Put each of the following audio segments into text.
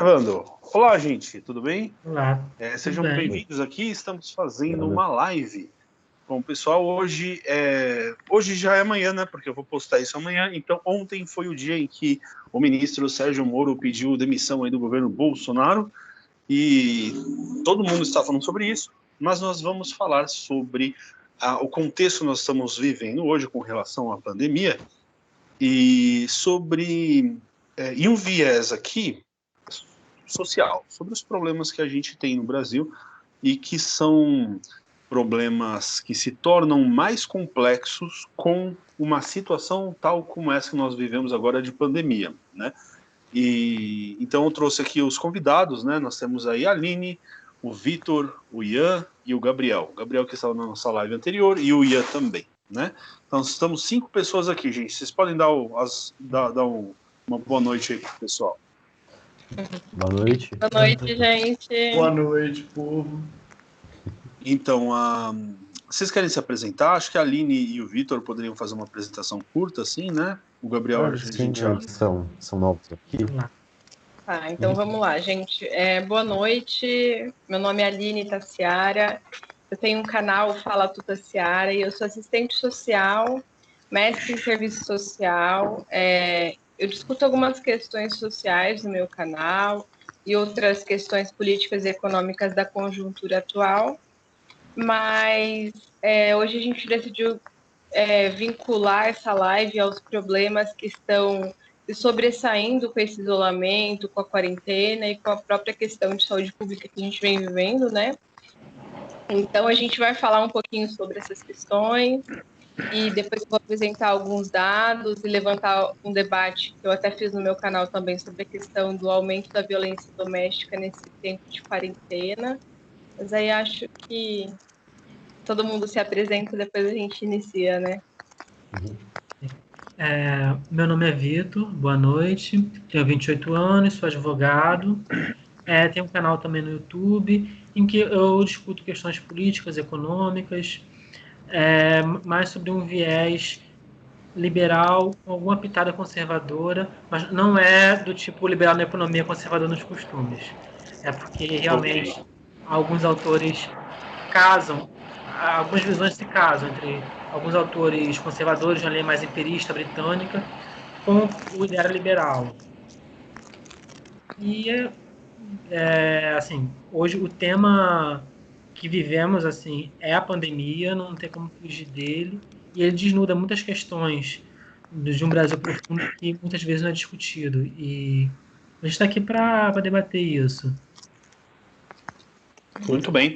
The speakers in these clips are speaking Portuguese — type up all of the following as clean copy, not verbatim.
Gravando. Olá, gente, tudo bem? Olá, tudo Sejam bem? bem-vindos aqui. Estamos fazendo uma live. Bom, pessoal, hoje já é amanhã, né? Porque eu vou postar isso amanhã. Então, ontem foi o dia em que o ministro Sérgio Moro pediu demissão aí do governo Bolsonaro e todo mundo está falando sobre isso. Mas nós vamos falar sobre o contexto que nós estamos vivendo hoje com relação à pandemia e e um viés aqui social, sobre os problemas que a gente tem no Brasil e que são problemas que se tornam mais complexos com uma situação tal como essa que nós vivemos agora de pandemia, né? E então eu trouxe aqui os convidados, né? Nós temos aí a Aline, o Vitor, o Ian e o Gabriel. O Gabriel que estava na nossa live anterior e o Ian também, né? Então estamos 5 pessoas aqui, gente. Vocês podem dar uma boa noite aí pro pessoal. Boa noite. Boa noite, gente. Boa noite, povo. Então, vocês querem se apresentar? Acho que a Aline e o Vitor poderiam fazer uma apresentação curta, assim, né? O Gabriel, a gente já... são novos aqui. Tá, então vamos lá, gente. Boa noite, meu nome é Aline Tassiara, eu tenho um canal Fala Tu Tassiara e eu sou assistente social, mestre em serviço social. Eu discuto algumas questões sociais no meu canal e outras questões políticas e econômicas da conjuntura atual, mas hoje a gente decidiu vincular essa live aos problemas que estão se sobressaindo com esse isolamento, com a quarentena e com a própria questão de saúde pública que a gente vem vivendo, né? Então, a gente vai falar um pouquinho sobre essas questões e depois eu vou apresentar alguns dados e levantar um debate que eu até fiz no meu canal também sobre a questão do aumento da violência doméstica nesse tempo de quarentena. Mas aí acho que todo mundo se apresenta e depois a gente inicia, né? Meu nome é Vitor, boa noite, tenho 28 anos, sou advogado, tenho um canal também no YouTube, em que eu discuto questões políticas, econômicas, mais sobre um viés liberal, alguma pitada conservadora, mas não é do tipo liberal na economia, conservador nos costumes. É porque realmente alguns autores casam, algumas visões se casam entre alguns autores conservadores de uma linha mais empirista britânica com o ideário liberal. E assim, hoje o tema que vivemos assim é a pandemia, não tem como fugir dele, e ele desnuda muitas questões de um Brasil profundo que muitas vezes não é discutido, e a gente está aqui para debater isso. Muito bem.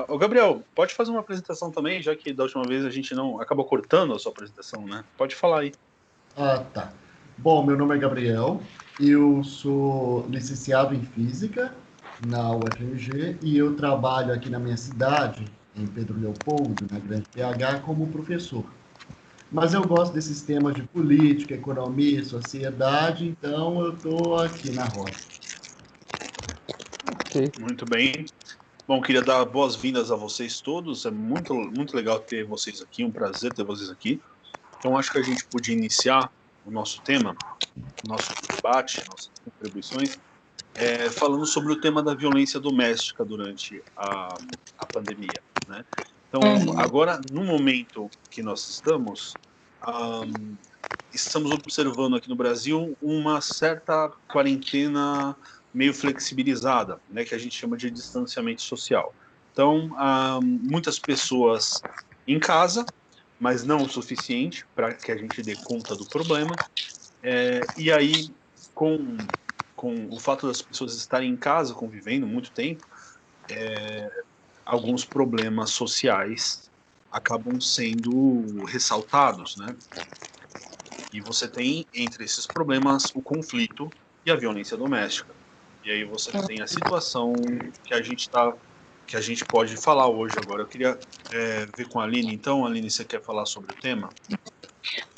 O Gabriel, pode fazer uma apresentação também, já que da última vez a gente não acabou cortando a sua apresentação, né? Pode falar aí. Tá. Bom, meu nome é Gabriel, eu sou licenciado em Física na UFMG e eu trabalho aqui na minha cidade, em Pedro Leopoldo, na Grande PH, como professor. Mas eu gosto desses temas de política, economia, sociedade, então eu estou aqui na roda. Ok. Muito bem. Bom, queria dar boas-vindas a vocês todos. É muito, muito legal ter vocês aqui, um prazer ter vocês aqui. Então, acho que a gente podia iniciar o nosso tema, nosso debate, nossas contribuições, falando sobre o tema da violência doméstica durante a pandemia, né? Então, agora, no momento que nós estamos observando aqui no Brasil uma certa quarentena meio flexibilizada, né, que a gente chama de distanciamento social. Então, muitas pessoas em casa, mas não o suficiente para que a gente dê conta do problema. E aí, com o fato das pessoas estarem em casa, convivendo muito tempo, alguns problemas sociais acabam sendo ressaltados, né? E você tem, entre esses problemas, o conflito e a violência doméstica. E aí você tem a situação que a gente pode falar hoje agora. Eu queria ver com a Aline. Então, Aline, você quer falar sobre o tema?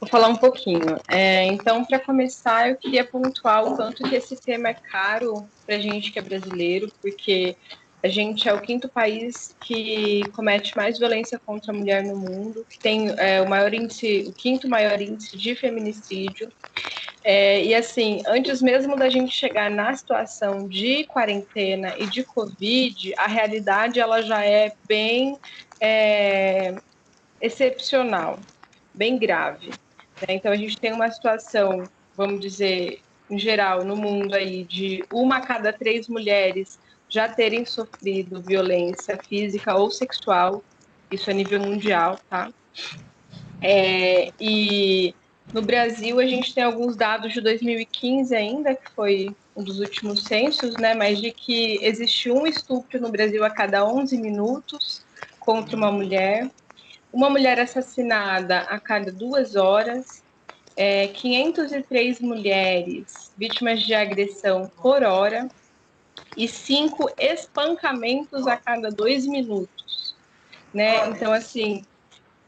Vou falar um pouquinho. Então, para começar, eu queria pontuar o quanto que esse tema é caro para a gente que é brasileiro, porque a gente é o 5º país que comete mais violência contra a mulher no mundo, que tem o 5º maior índice de feminicídio. E assim, antes mesmo da gente chegar na situação de quarentena e de Covid, a realidade ela já é bem excepcional, bem grave, né? Então a gente tem uma situação, vamos dizer, em geral, no mundo aí, de 1 a cada 3 mulheres já terem sofrido violência física ou sexual, isso a nível mundial, tá? E no Brasil a gente tem alguns dados de 2015 ainda, que foi um dos últimos censos, né? Mas de que existe um estupro no Brasil a cada 11 minutos contra uma mulher assassinada a cada 2 horas, 503 mulheres vítimas de agressão por hora e 5 espancamentos a cada 2 minutos, né? Então, assim,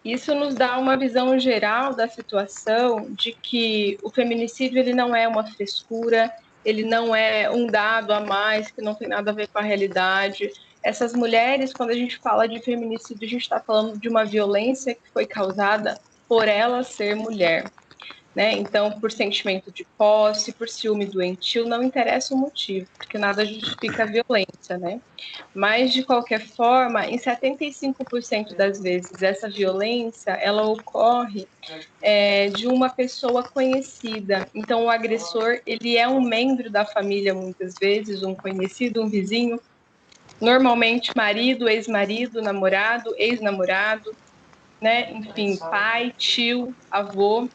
isso nos dá uma visão geral da situação de que o feminicídio ele não é uma frescura, ele não é um dado a mais que não tem nada a ver com a realidade. Essas mulheres, quando a gente fala de feminicídio, a gente está falando de uma violência que foi causada por ela ser mulher, né? Então, por sentimento de posse, por ciúme doentio, não interessa o motivo, porque nada justifica a violência, né? Mas, de qualquer forma, em 75% das vezes, essa violência, ela ocorre de uma pessoa conhecida. Então, o agressor, ele é um membro da família, muitas vezes, um conhecido, um vizinho, normalmente marido, ex-marido, namorado, ex-namorado, né? Enfim, pai, tio, avô.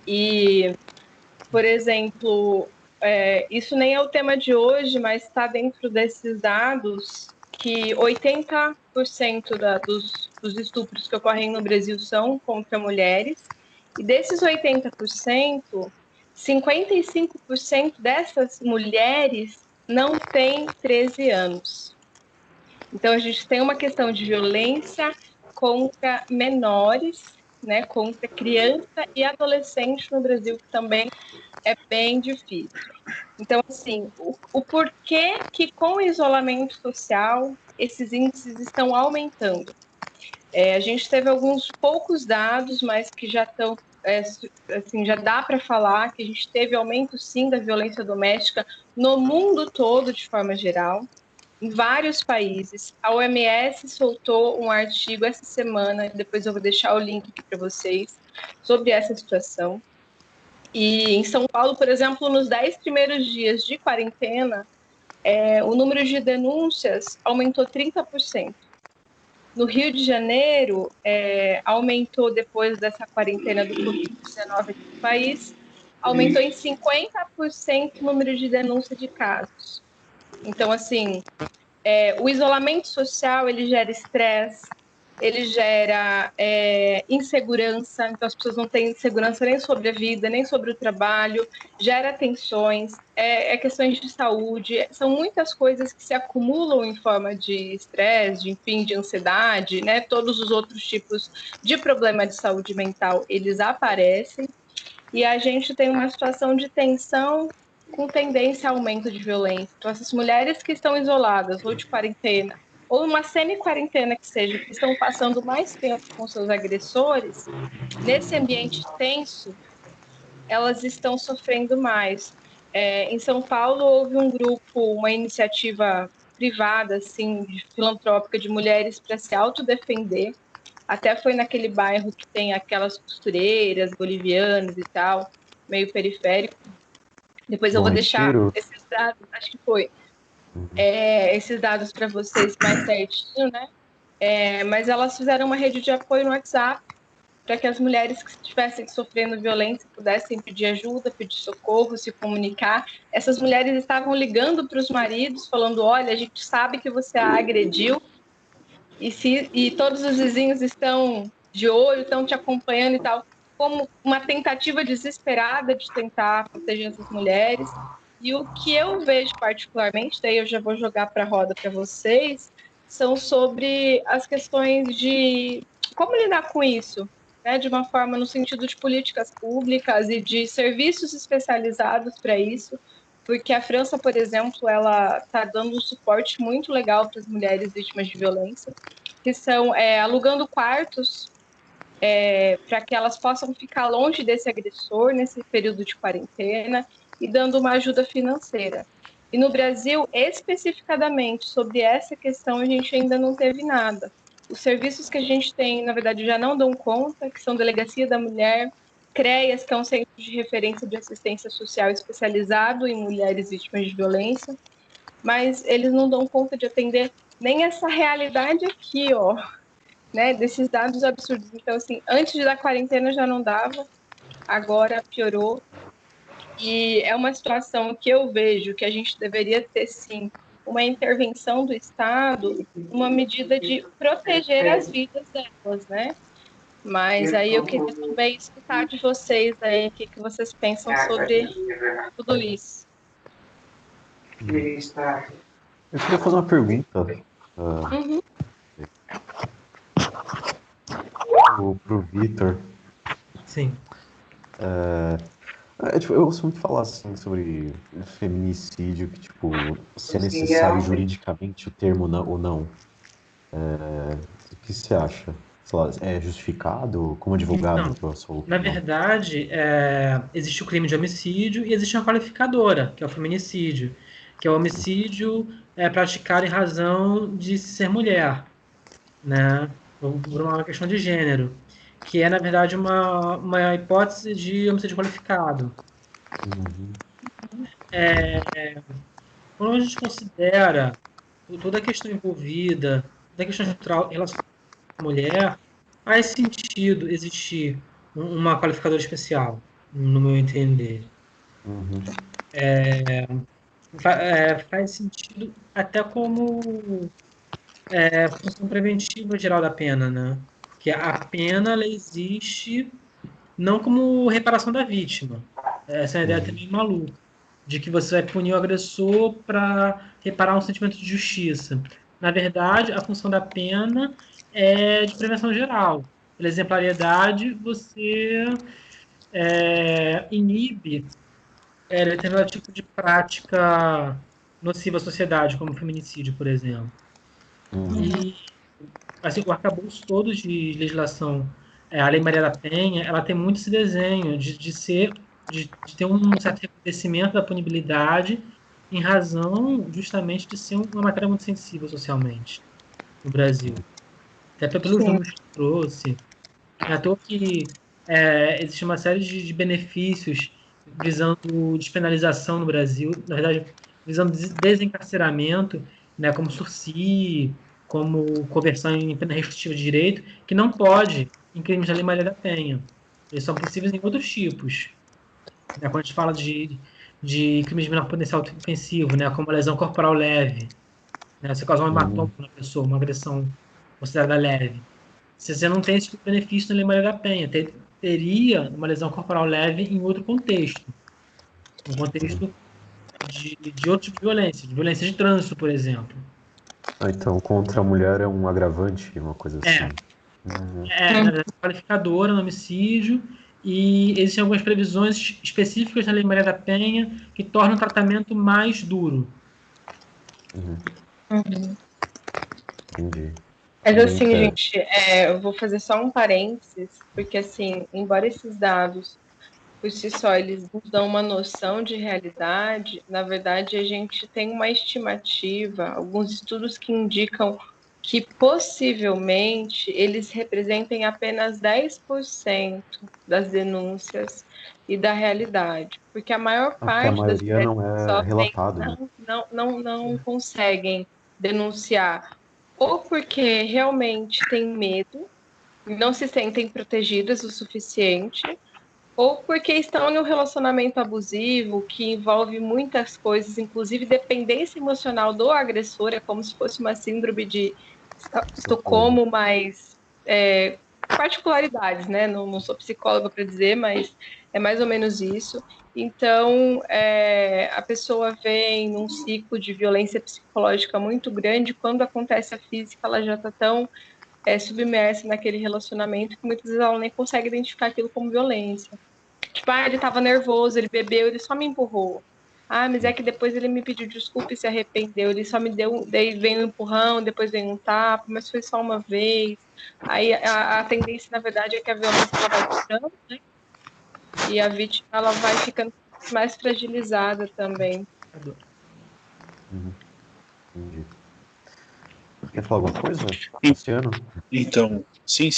E, por exemplo, isso nem é o tema de hoje, mas está dentro desses dados que 80% dos estupros que ocorrem no Brasil são contra mulheres, e desses 80%, 55% dessas mulheres não têm 13 anos. Então, a gente tem uma questão de violência contra menores, né, contra criança e adolescente no Brasil, que também é bem difícil. Então, assim, o porquê que com o isolamento social esses índices estão aumentando? A gente teve alguns poucos dados, mas que já estão, assim, já dá para falar que a gente teve aumento, sim, da violência doméstica no mundo todo, de forma geral, em vários países. A OMS soltou um artigo essa semana, depois eu vou deixar o link aqui para vocês, sobre essa situação. E em São Paulo, por exemplo, nos 10 primeiros dias de quarentena, o número de denúncias aumentou 30%. No Rio de Janeiro, aumentou depois dessa quarentena do Covid-19 aqui no país, aumentou em 50% o número de denúncias de casos. Então, assim, o isolamento social, ele gera estresse, ele gera insegurança, então as pessoas não têm segurança nem sobre a vida, nem sobre o trabalho, gera tensões, questões de saúde, são muitas coisas que se acumulam em forma de estresse, de ansiedade, né? Todos os outros tipos de problema de saúde mental, eles aparecem, e a gente tem uma situação de tensão com tendência a aumento de violência. Então, essas mulheres que estão isoladas ou de quarentena, ou uma semi-quarentena que seja, que estão passando mais tempo com seus agressores, nesse ambiente tenso, elas estão sofrendo mais. Em São Paulo, houve um grupo, uma iniciativa privada, assim, filantrópica de mulheres para se autodefender. Até foi naquele bairro que tem aquelas costureiras bolivianas e tal, meio periférico. Depois eu vou deixar esses dados, acho que foi, esses dados para vocês mais certinho, né? Mas elas fizeram uma rede de apoio no WhatsApp para que as mulheres que estivessem sofrendo violência pudessem pedir ajuda, pedir socorro, se comunicar. Essas mulheres estavam ligando para os maridos, falando: olha, a gente sabe que você a agrediu, e todos os vizinhos estão de olho, estão te acompanhando e tal, como uma tentativa desesperada de tentar proteger essas mulheres. E o que eu vejo particularmente, daí eu já vou jogar para a roda para vocês, são sobre as questões de como lidar com isso, né, de uma forma no sentido de políticas públicas e de serviços especializados para isso, porque a França, por exemplo, ela está dando um suporte muito legal para as mulheres vítimas de violência, que são alugando quartos para que elas possam ficar longe desse agressor nesse período de quarentena e dando uma ajuda financeira. E no Brasil, especificadamente sobre essa questão, a gente ainda não teve nada. Os serviços que a gente tem, na verdade, já não dão conta, que são Delegacia da Mulher, CREAS, que é um centro de referência de assistência social especializado em mulheres vítimas de violência, mas eles não dão conta de atender nem essa realidade aqui, ó, né, desses dados absurdos. Então, assim, antes da quarentena já não dava, agora piorou. E é uma situação que eu vejo que a gente deveria ter, sim, uma intervenção do Estado, uma medida de proteger as vidas delas, né? Mas aí eu queria também escutar de vocês aí o que vocês pensam sobre tudo isso. Eu queria fazer uma pergunta pro Vitor. Sim. Tipo, eu ouço muito falar assim sobre feminicídio, que tipo, se é necessário juridicamente o termo ou não. O que você acha? Sei lá, é justificado? Como advogado, Então, a sua na opinião? verdade, existe o crime de homicídio e existe uma qualificadora, que é o feminicídio, que é o homicídio praticado em razão de ser mulher, né? Por uma questão de gênero, que é, na verdade, uma hipótese de homicídio qualificado. Uhum. Quando a gente considera toda a questão envolvida, toda a questão em relação à mulher, faz sentido existir uma qualificadora especial, no meu entender. Uhum. Faz sentido até como função preventiva geral da pena, né? Porque a pena ela existe não como reparação da vítima. Essa é uma ideia também maluca, de que você vai punir o agressor para reparar um sentimento de justiça. Na verdade, a função da pena é de prevenção geral. Pela exemplariedade, você inibe determinado tipo de prática nociva à sociedade, como o feminicídio, por exemplo. Uhum. E assim, o arcabouço todo de legislação, a Lei Maria da Penha, ela tem muito esse desenho de ter um certo reconhecimento da punibilidade em razão justamente de ser uma matéria muito sensível socialmente no Brasil. Até pelos Sim. números que trouxe. Não é à toa que existe uma série de benefícios visando despenalização no Brasil, na verdade, visando desencarceramento, né, como sursi, como conversão em pena restritiva de direito, que não pode em crimes da Lei Maria da Penha. Eles são possíveis em outros tipos. Né, quando a gente fala de crimes de menor potencial ofensivo, né, como lesão corporal leve, né, você causar um hematoma Uhum. na pessoa, uma agressão considerada leve. Se você não tem esse tipo de benefício na Lei Maria da Penha, teria uma lesão corporal leve em outro contexto. Um contexto de outro tipo de violência de trânsito, por exemplo. Então, contra a mulher é um agravante, uma coisa assim. É, Uhum. na verdade, qualificadora no homicídio, e existem algumas previsões específicas na Lei Maria da Penha que tornam o tratamento mais duro. Entendi. Mas Bem, assim, gente, eu vou fazer só um parênteses, porque assim, embora esses dados por si só eles nos dão uma noção de realidade, na verdade a gente tem uma estimativa, alguns estudos que indicam que possivelmente eles representem apenas 10% das denúncias e da realidade, porque a maior porque a parte das maioria mulheres não que é sofrem relatado, né? não conseguem denunciar, ou porque realmente têm medo, não se sentem protegidas o suficiente, ou porque estão em um relacionamento abusivo que envolve muitas coisas, inclusive dependência emocional do agressor, é como se fosse uma síndrome de Socorro. Estocolmo, mas particularidades, né? Não sou psicóloga para dizer, mas é mais ou menos isso. Então, a pessoa vem num ciclo de violência psicológica muito grande, quando acontece a física, ela já está tão submersa naquele relacionamento que muitas vezes ela nem consegue identificar aquilo como violência. Tipo, ele tava nervoso, ele bebeu, ele só me empurrou. Mas é que depois ele me pediu desculpa e se arrependeu. Ele só me deu, daí vem um empurrão, depois vem um tapa, mas foi só uma vez. Aí a tendência, na verdade, é que a violência ela vai piorando, né? E a vítima ela vai ficando mais fragilizada também. Entendi. Quer falar alguma coisa, Luciano? Então, sim.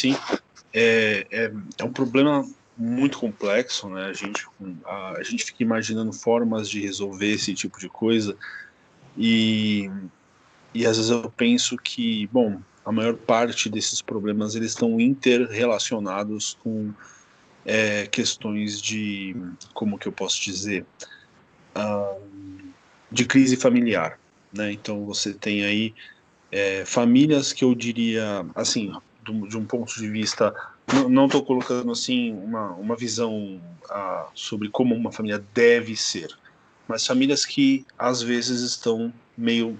É um problema muito complexo, né? A gente fica imaginando formas de resolver esse tipo de coisa e às vezes eu penso que, bom, a maior parte desses problemas eles estão interrelacionados com questões de, como que eu posso dizer, de crise familiar, né? Então você tem aí famílias que eu diria, assim, de um ponto de vista, não estou colocando assim uma visão sobre como uma família deve ser, mas famílias que às vezes estão meio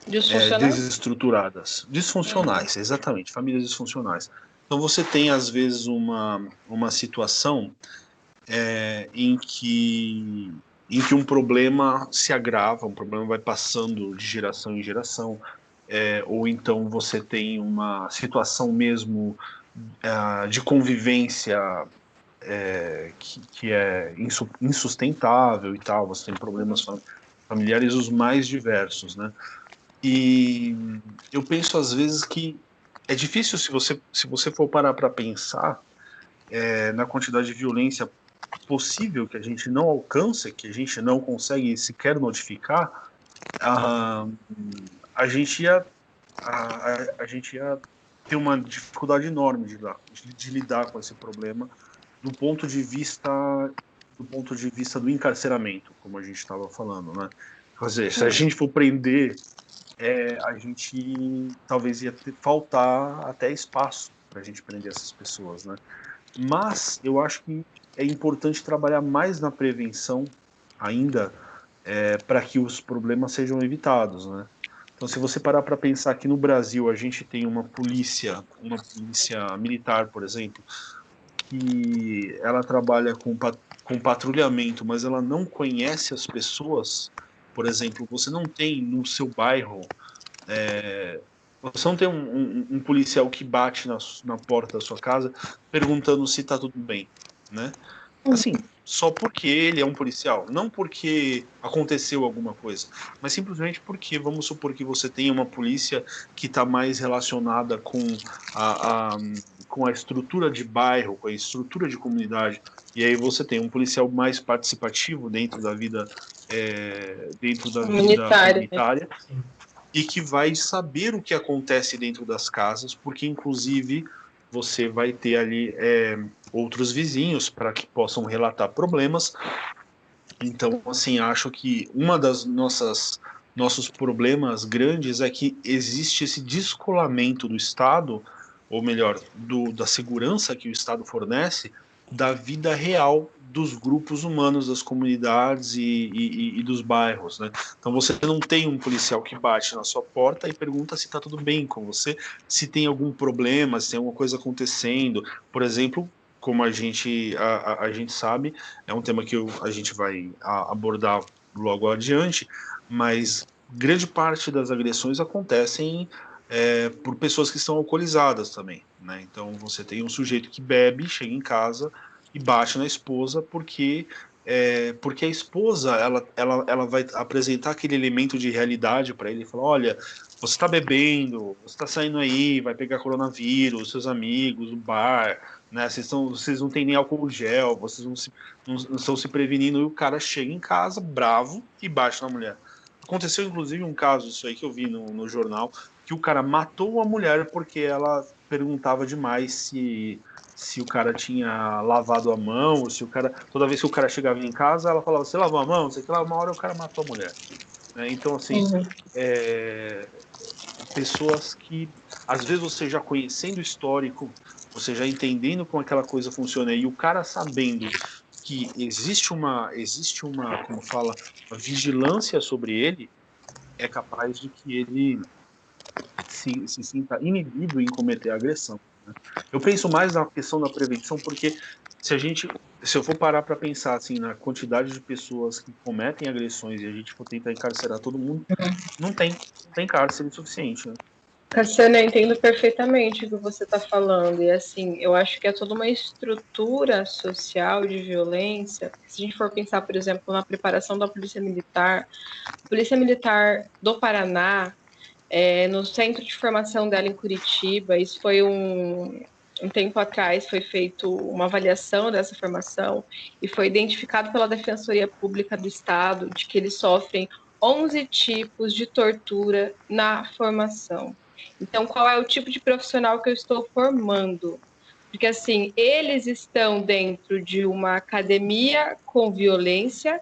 desestruturadas, disfuncionais, exatamente, famílias disfuncionais. Então você tem às vezes uma situação em que um problema se agrava, um problema vai passando de geração em geração, ou então você tem uma situação mesmo de convivência que é insustentável e tal, você tem problemas familiares os mais diversos, né? E eu penso às vezes que é difícil se você for parar para pensar na quantidade de violência possível que a gente não alcança, que a gente não consegue sequer notificar, a gente ia a gente ia ter uma dificuldade enorme de lidar com esse problema do ponto de vista do encarceramento, como a gente estava falando, né? Quer dizer, se a gente for prender, a gente talvez ia faltar até espaço para a gente prender essas pessoas, né? Mas eu acho que é importante trabalhar mais na prevenção ainda, para que os problemas sejam evitados, né? Então, se você parar para pensar que no Brasil a gente tem uma polícia militar, por exemplo, que ela trabalha com patrulhamento, mas ela não conhece as pessoas. Por exemplo, você não tem no seu bairro, você não tem um policial que bate na porta da sua casa perguntando se está tudo bem, né? Assim, só porque ele é um policial, não porque aconteceu alguma coisa, mas simplesmente porque, vamos supor que você tenha uma polícia que está mais relacionada com a estrutura de bairro, com a estrutura de comunidade, e aí você tem um policial mais participativo dentro da vida comunitária, e que vai saber o que acontece dentro das casas, porque inclusive você vai ter ali outros vizinhos para que possam relatar problemas. Então, assim, acho que uma das nossos problemas grandes é que existe esse descolamento do Estado, ou melhor, da segurança que o Estado fornece, da vida real dos grupos humanos, das comunidades e dos bairros, né? Então você não tem um policial que bate na sua porta e pergunta se está tudo bem com você, se tem algum problema, se tem alguma coisa acontecendo. Por exemplo, como a gente sabe, é um tema que a gente vai abordar logo adiante, mas grande parte das agressões acontecem por pessoas que estão alcoolizadas também, né? Então você tem um sujeito que bebe, chega em casa e bate na esposa porque a esposa ela vai apresentar aquele elemento de realidade para ele e falar: olha, você está bebendo, você está saindo aí, vai pegar coronavírus, seus amigos, o bar, né? Vocês não têm nem álcool gel, vocês não estão se prevenindo, e o cara chega em casa bravo e bate na mulher. Aconteceu inclusive um caso isso aí que eu vi no jornal, que o cara matou a mulher porque ela perguntava demais se o cara tinha lavado a mão, ou se o cara, toda vez que o cara chegava em casa, ela falava: você lavou a mão? Sei que lá, uma hora o cara matou a mulher, né? Então, assim, pessoas que, às vezes, você já conhecendo o histórico, você já entendendo como aquela coisa funciona, e o cara sabendo que existe uma como fala, uma vigilância sobre ele, é capaz de que ele se sinta inibido em cometer a agressão, né? Eu penso mais na questão da prevenção, porque se a gente se eu for parar para pensar assim na quantidade de pessoas que cometem agressões e a gente for tentar encarcerar todo mundo, não tem cárcere suficiente, né? Cassiano, eu entendo perfeitamente o que você está falando. E assim, eu acho que é toda uma estrutura social de violência. Se a gente for pensar, por exemplo, na preparação da Polícia Militar, a Polícia Militar do Paraná, no centro de formação dela em Curitiba, isso foi um tempo atrás, foi feita uma avaliação dessa formação e foi identificado pela Defensoria Pública do Estado de que eles sofrem 11 tipos de tortura na formação. Então, qual é o tipo de profissional que eu estou formando? Porque, assim, eles estão dentro de uma academia com violência,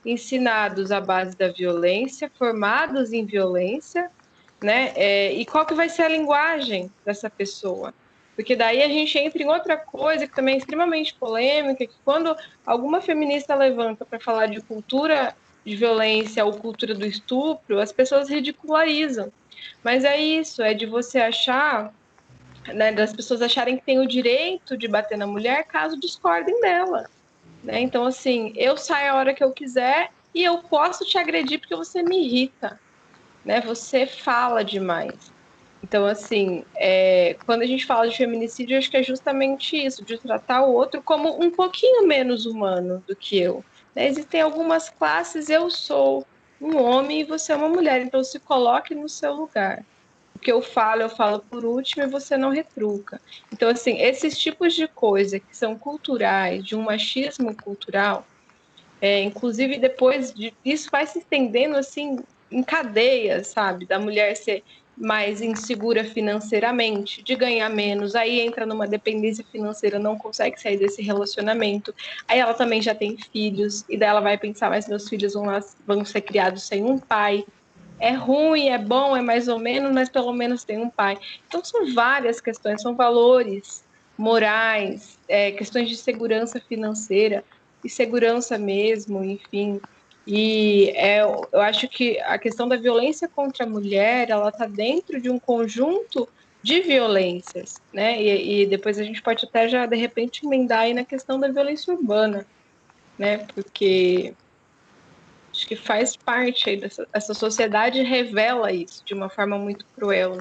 ensinados à base da violência, formados em violência, né? E qual que vai ser a linguagem dessa pessoa? Porque daí a gente entra em outra coisa que também é extremamente polêmica, que quando alguma feminista levanta para falar de cultura de violência ou cultura do estupro, as pessoas ridicularizam. Mas é isso, é de você achar, né, das pessoas acharem que tem o direito de bater na mulher caso discordem dela, né? Então, assim, eu saio a hora que eu quiser e eu posso te agredir porque você me irrita, né? Você fala demais. Então, assim, quando a gente fala de feminicídio, acho que é justamente isso, de tratar o outro como um pouquinho menos humano do que eu, né? Existem algumas classes, eu sou um homem e você é uma mulher, então se coloque no seu lugar. O que eu falo por último e você não retruca. Então, assim, esses tipos de coisa que são culturais, de um machismo cultural, inclusive depois isso vai se estendendo assim em cadeias, sabe? Da mulher ser mais insegura financeiramente, de ganhar menos, aí entra numa dependência financeira, não consegue sair desse relacionamento. Aí ela também já tem filhos, e daí ela vai pensar, mas meus filhos vão ser criados sem um pai. É ruim, é bom, é mais ou menos, mas pelo menos tem um pai. Então são várias questões, são valores morais, questões de segurança financeira e segurança mesmo, enfim. E eu acho que a questão da violência contra a mulher, ela está dentro de um conjunto de violências, né? E depois a gente pode até já, de repente, emendar aí na questão da violência urbana, né? Porque acho que faz parte aí essa sociedade revela isso de uma forma muito cruel,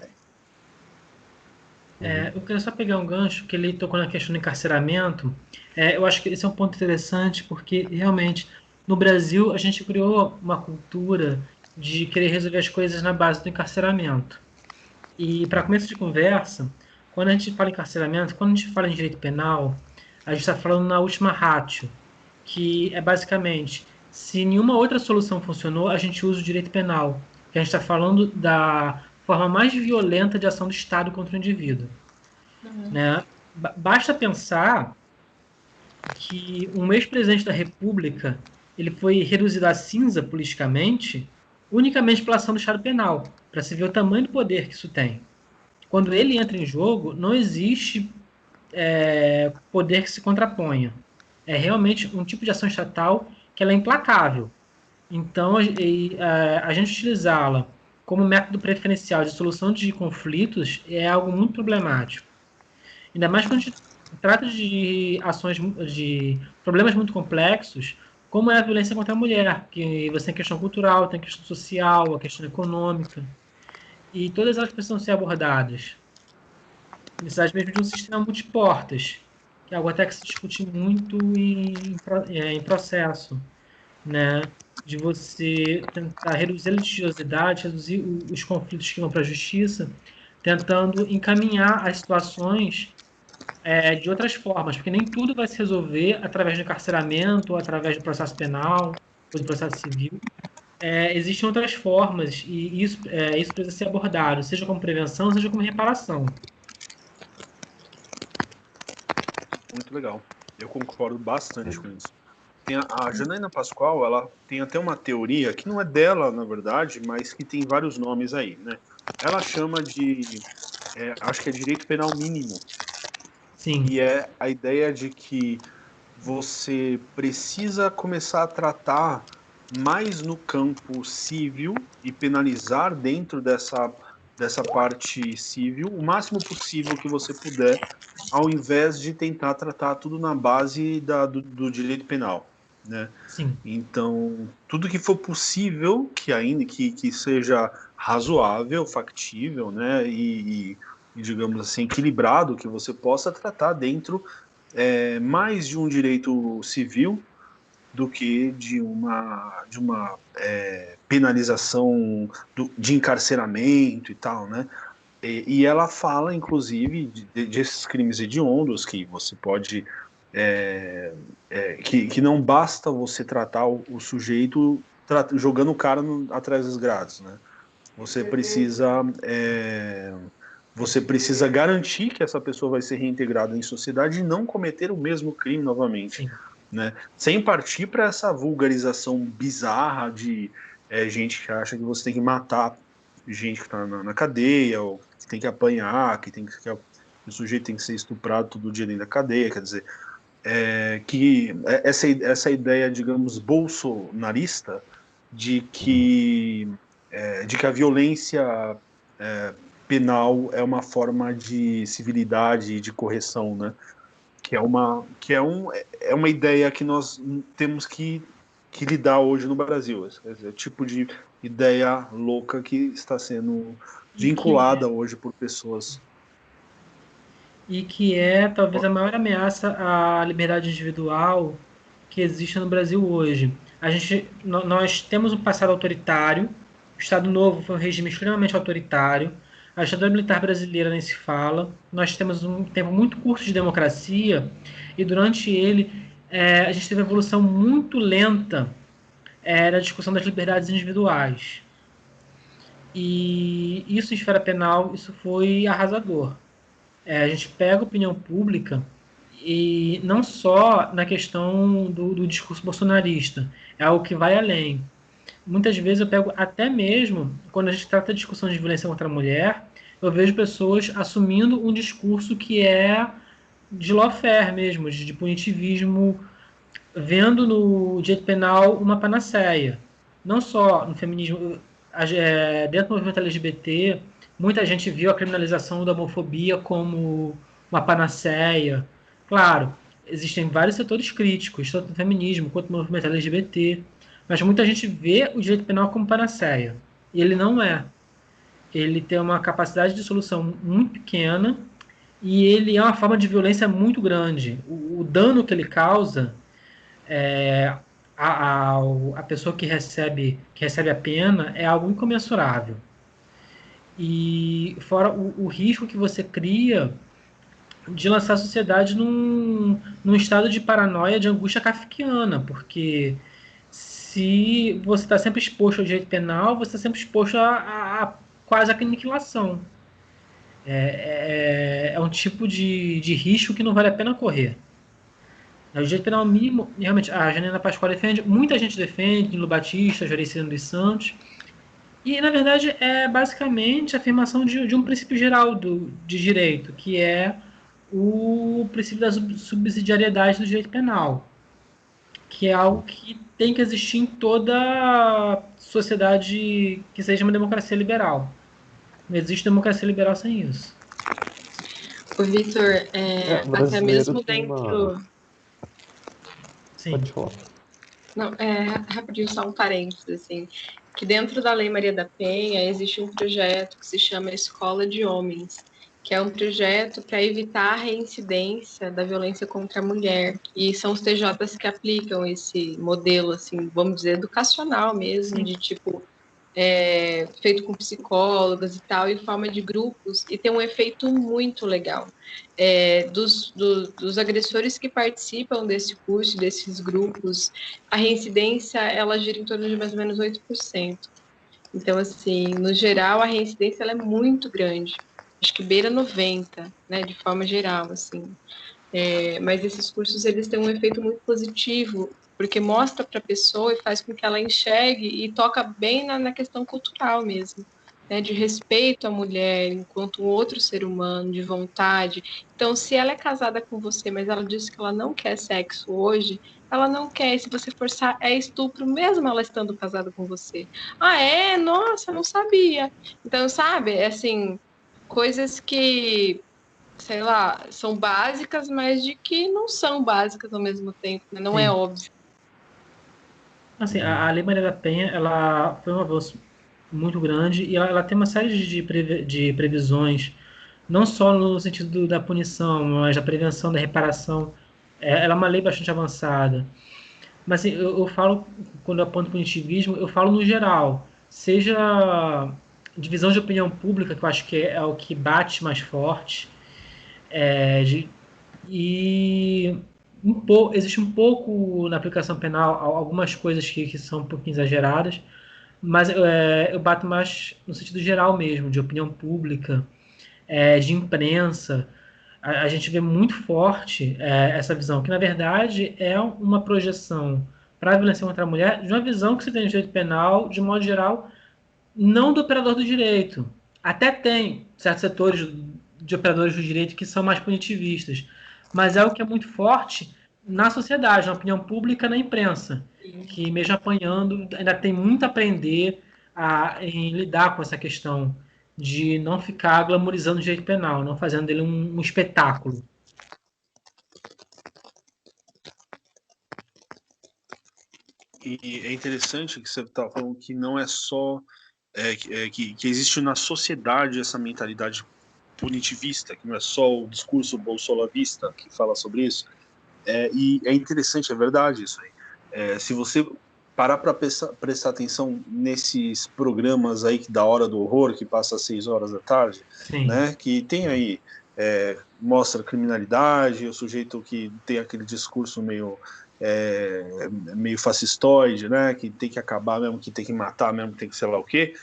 né? Eu queria só pegar um gancho que ele tocou na questão do encarceramento. Eu acho que esse é um ponto interessante porque realmente no Brasil a gente criou uma cultura de querer resolver as coisas na base do encarceramento. E para começo de conversa, quando a gente fala em encarceramento, quando a gente fala em direito penal, a gente está falando na última ratio, que é basicamente, se nenhuma outra solução funcionou, a gente usa o direito penal. Que a gente está falando da forma mais violenta de ação do Estado contra o indivíduo. Né? Basta pensar que um ex-presidente da República ele foi reduzido a cinza politicamente unicamente pela ação do Estado penal, para se ver o tamanho do poder que isso tem. Quando ele entra em jogo, não existe poder que se contraponha. É realmente um tipo de ação estatal que ela é implacável. Então, a gente utilizá-la como método preferencial de solução de conflitos é algo muito problemático. Ainda mais quando a gente trata de ações, de problemas muito complexos, como é a violência contra a mulher, que você tem questão cultural, tem questão social, a questão econômica, e todas elas precisam ser abordadas. Necessidade mesmo de um sistema multiportas, que é algo até que se discute muito em processo, né? De você tentar reduzir a litigiosidade, reduzir os conflitos que vão para a justiça, tentando encaminhar as situações de outras formas, porque nem tudo vai se resolver através do encarceramento, ou através do processo penal, ou do processo civil. Existem outras formas, e isso precisa ser abordado, seja como prevenção, seja como reparação. Muito legal. Eu concordo bastante com isso. A Janaína Pascoal, ela tem até uma teoria, que não é dela, na verdade, mas que tem vários nomes aí, né? Ela chama de, acho que é direito penal mínimo. Sim. E é a ideia de que você precisa começar a tratar mais no campo civil e penalizar dentro dessa parte civil o máximo possível que você puder ao invés de tentar tratar tudo na base do direito penal, né? Sim. Então, tudo que for possível, que seja razoável, factível, né, e, digamos assim, equilibrado, que você possa tratar dentro mais de um direito civil do que de uma penalização de encarceramento e tal, né? E ela fala, inclusive, desses crimes hediondos que você pode que não basta você tratar o sujeito jogando o cara atrás dos grades, né? Você precisa garantir que essa pessoa vai ser reintegrada em sociedade e não cometer o mesmo crime novamente, Sim. né? Sem partir para essa vulgarização bizarra de gente que acha que você tem que matar gente que está na cadeia, ou que tem que apanhar, que o sujeito tem que ser estuprado todo dia dentro da cadeia, quer dizer, essa ideia, digamos, bolsonarista de que a violência penal é uma forma de civilidade e de correção, né? É uma ideia que nós temos que lidar hoje no Brasil. É o tipo de ideia louca que está sendo vinculada hoje por pessoas. E que é talvez a maior ameaça à liberdade individual que existe no Brasil hoje. Nós temos um passado autoritário, o Estado Novo foi um regime extremamente autoritário, a ditadura militar brasileira nem se fala, nós temos um tempo muito curto de democracia e durante ele a gente teve uma evolução muito lenta na discussão das liberdades individuais. E isso em esfera penal, isso foi arrasador. A gente pega a opinião pública e não só na questão do discurso bolsonarista, é algo que vai além. Muitas vezes eu pego até mesmo, quando a gente trata de discussão de violência contra a mulher, eu vejo pessoas assumindo um discurso que é de lawfare mesmo, de punitivismo, vendo no direito penal uma panaceia. Não só no feminismo, dentro do movimento LGBT, muita gente viu a criminalização da homofobia como uma panaceia. Claro, existem vários setores críticos, tanto no feminismo quanto no movimento LGBT, mas muita gente vê o direito penal como panaceia. E ele não é. Ele tem uma capacidade de solução muito pequena e ele é uma forma de violência muito grande. O dano que ele causa a pessoa que recebe a pena é algo incomensurável. E fora o risco que você cria de lançar a sociedade num estado de paranoia, de angústia kafkiana, porque se você está sempre exposto ao direito penal, você está sempre exposto a quase a aniquilação. É um tipo de risco que não vale a pena correr. O direito penal mínimo, realmente, a Janina Pascoal defende, muita gente defende, Nilo Batista, Joricino dos Santos, e, na verdade, é basicamente a afirmação de um princípio geral de direito, que é o princípio da subsidiariedade do direito penal, que é algo que tem que existir em toda sociedade que seja uma democracia liberal. Não existe democracia liberal sem isso. O Vitor, até mesmo dentro... Sim. Pode falar. Não, rapidinho, só um parênteses, assim, que dentro da Lei Maria da Penha existe um projeto que se chama Escola de Homens, que é um projeto para evitar a reincidência da violência contra a mulher, e são os TJs que aplicam esse modelo, assim, vamos dizer, educacional mesmo, de tipo, feito com psicólogas e tal, em forma de grupos, e tem um efeito muito legal. Dos agressores que participam desse curso, desses grupos, a reincidência, ela gira em torno de mais ou menos 8%. Então, assim, no geral, a reincidência ela é muito grande. Acho que beira 90%, né, de forma geral, assim. Mas esses cursos, eles têm um efeito muito positivo, porque mostra para a pessoa e faz com que ela enxergue e toca bem na questão cultural mesmo, né, de respeito à mulher enquanto um outro ser humano, de vontade. Então, se ela é casada com você, mas ela disse que ela não quer sexo hoje, ela não quer, e se você forçar, é estupro mesmo ela estando casada com você. Ah, é? Nossa, não sabia. Então, sabe, assim, coisas que sei lá, são básicas, mas de que não são básicas ao mesmo tempo, né? Não é Sim. óbvio. Assim, a Lei Maria da Penha, ela foi um avanço muito grande e ela tem uma série de previsões, não só no sentido da punição, mas da prevenção, da reparação. Ela é uma lei bastante avançada. Mas assim, eu falo, quando eu aponto punitivismo, eu falo no geral. Seja divisão de opinião pública, que eu acho que é o que bate mais forte, e existe um pouco na aplicação penal algumas coisas que são um pouquinho exageradas, mas eu bato mais no sentido geral mesmo, de opinião pública, de imprensa. A gente vê muito forte essa visão, que na verdade é uma projeção para a violência contra a mulher, de uma visão que se tem no direito penal, de modo geral, não do operador do direito. Até tem certos setores de operadores do direito que são mais punitivistas, mas é o que é muito forte na sociedade, na opinião pública, na imprensa, que mesmo apanhando ainda tem muito a aprender em lidar com essa questão de não ficar glamorizando o direito penal, não fazendo dele um espetáculo. E é interessante que você está falando que não é só que existe na sociedade essa mentalidade punitivista, que não é só o discurso bolsolavista que fala sobre isso. E é interessante, é verdade isso aí. Se você parar para prestar atenção nesses programas aí da Hora do Horror, que passa às 6 horas da tarde, né, que tem aí, mostra criminalidade, o sujeito que tem aquele discurso meio fascistoide, né, que tem que acabar mesmo, que tem que matar mesmo, que tem que sei lá o quê.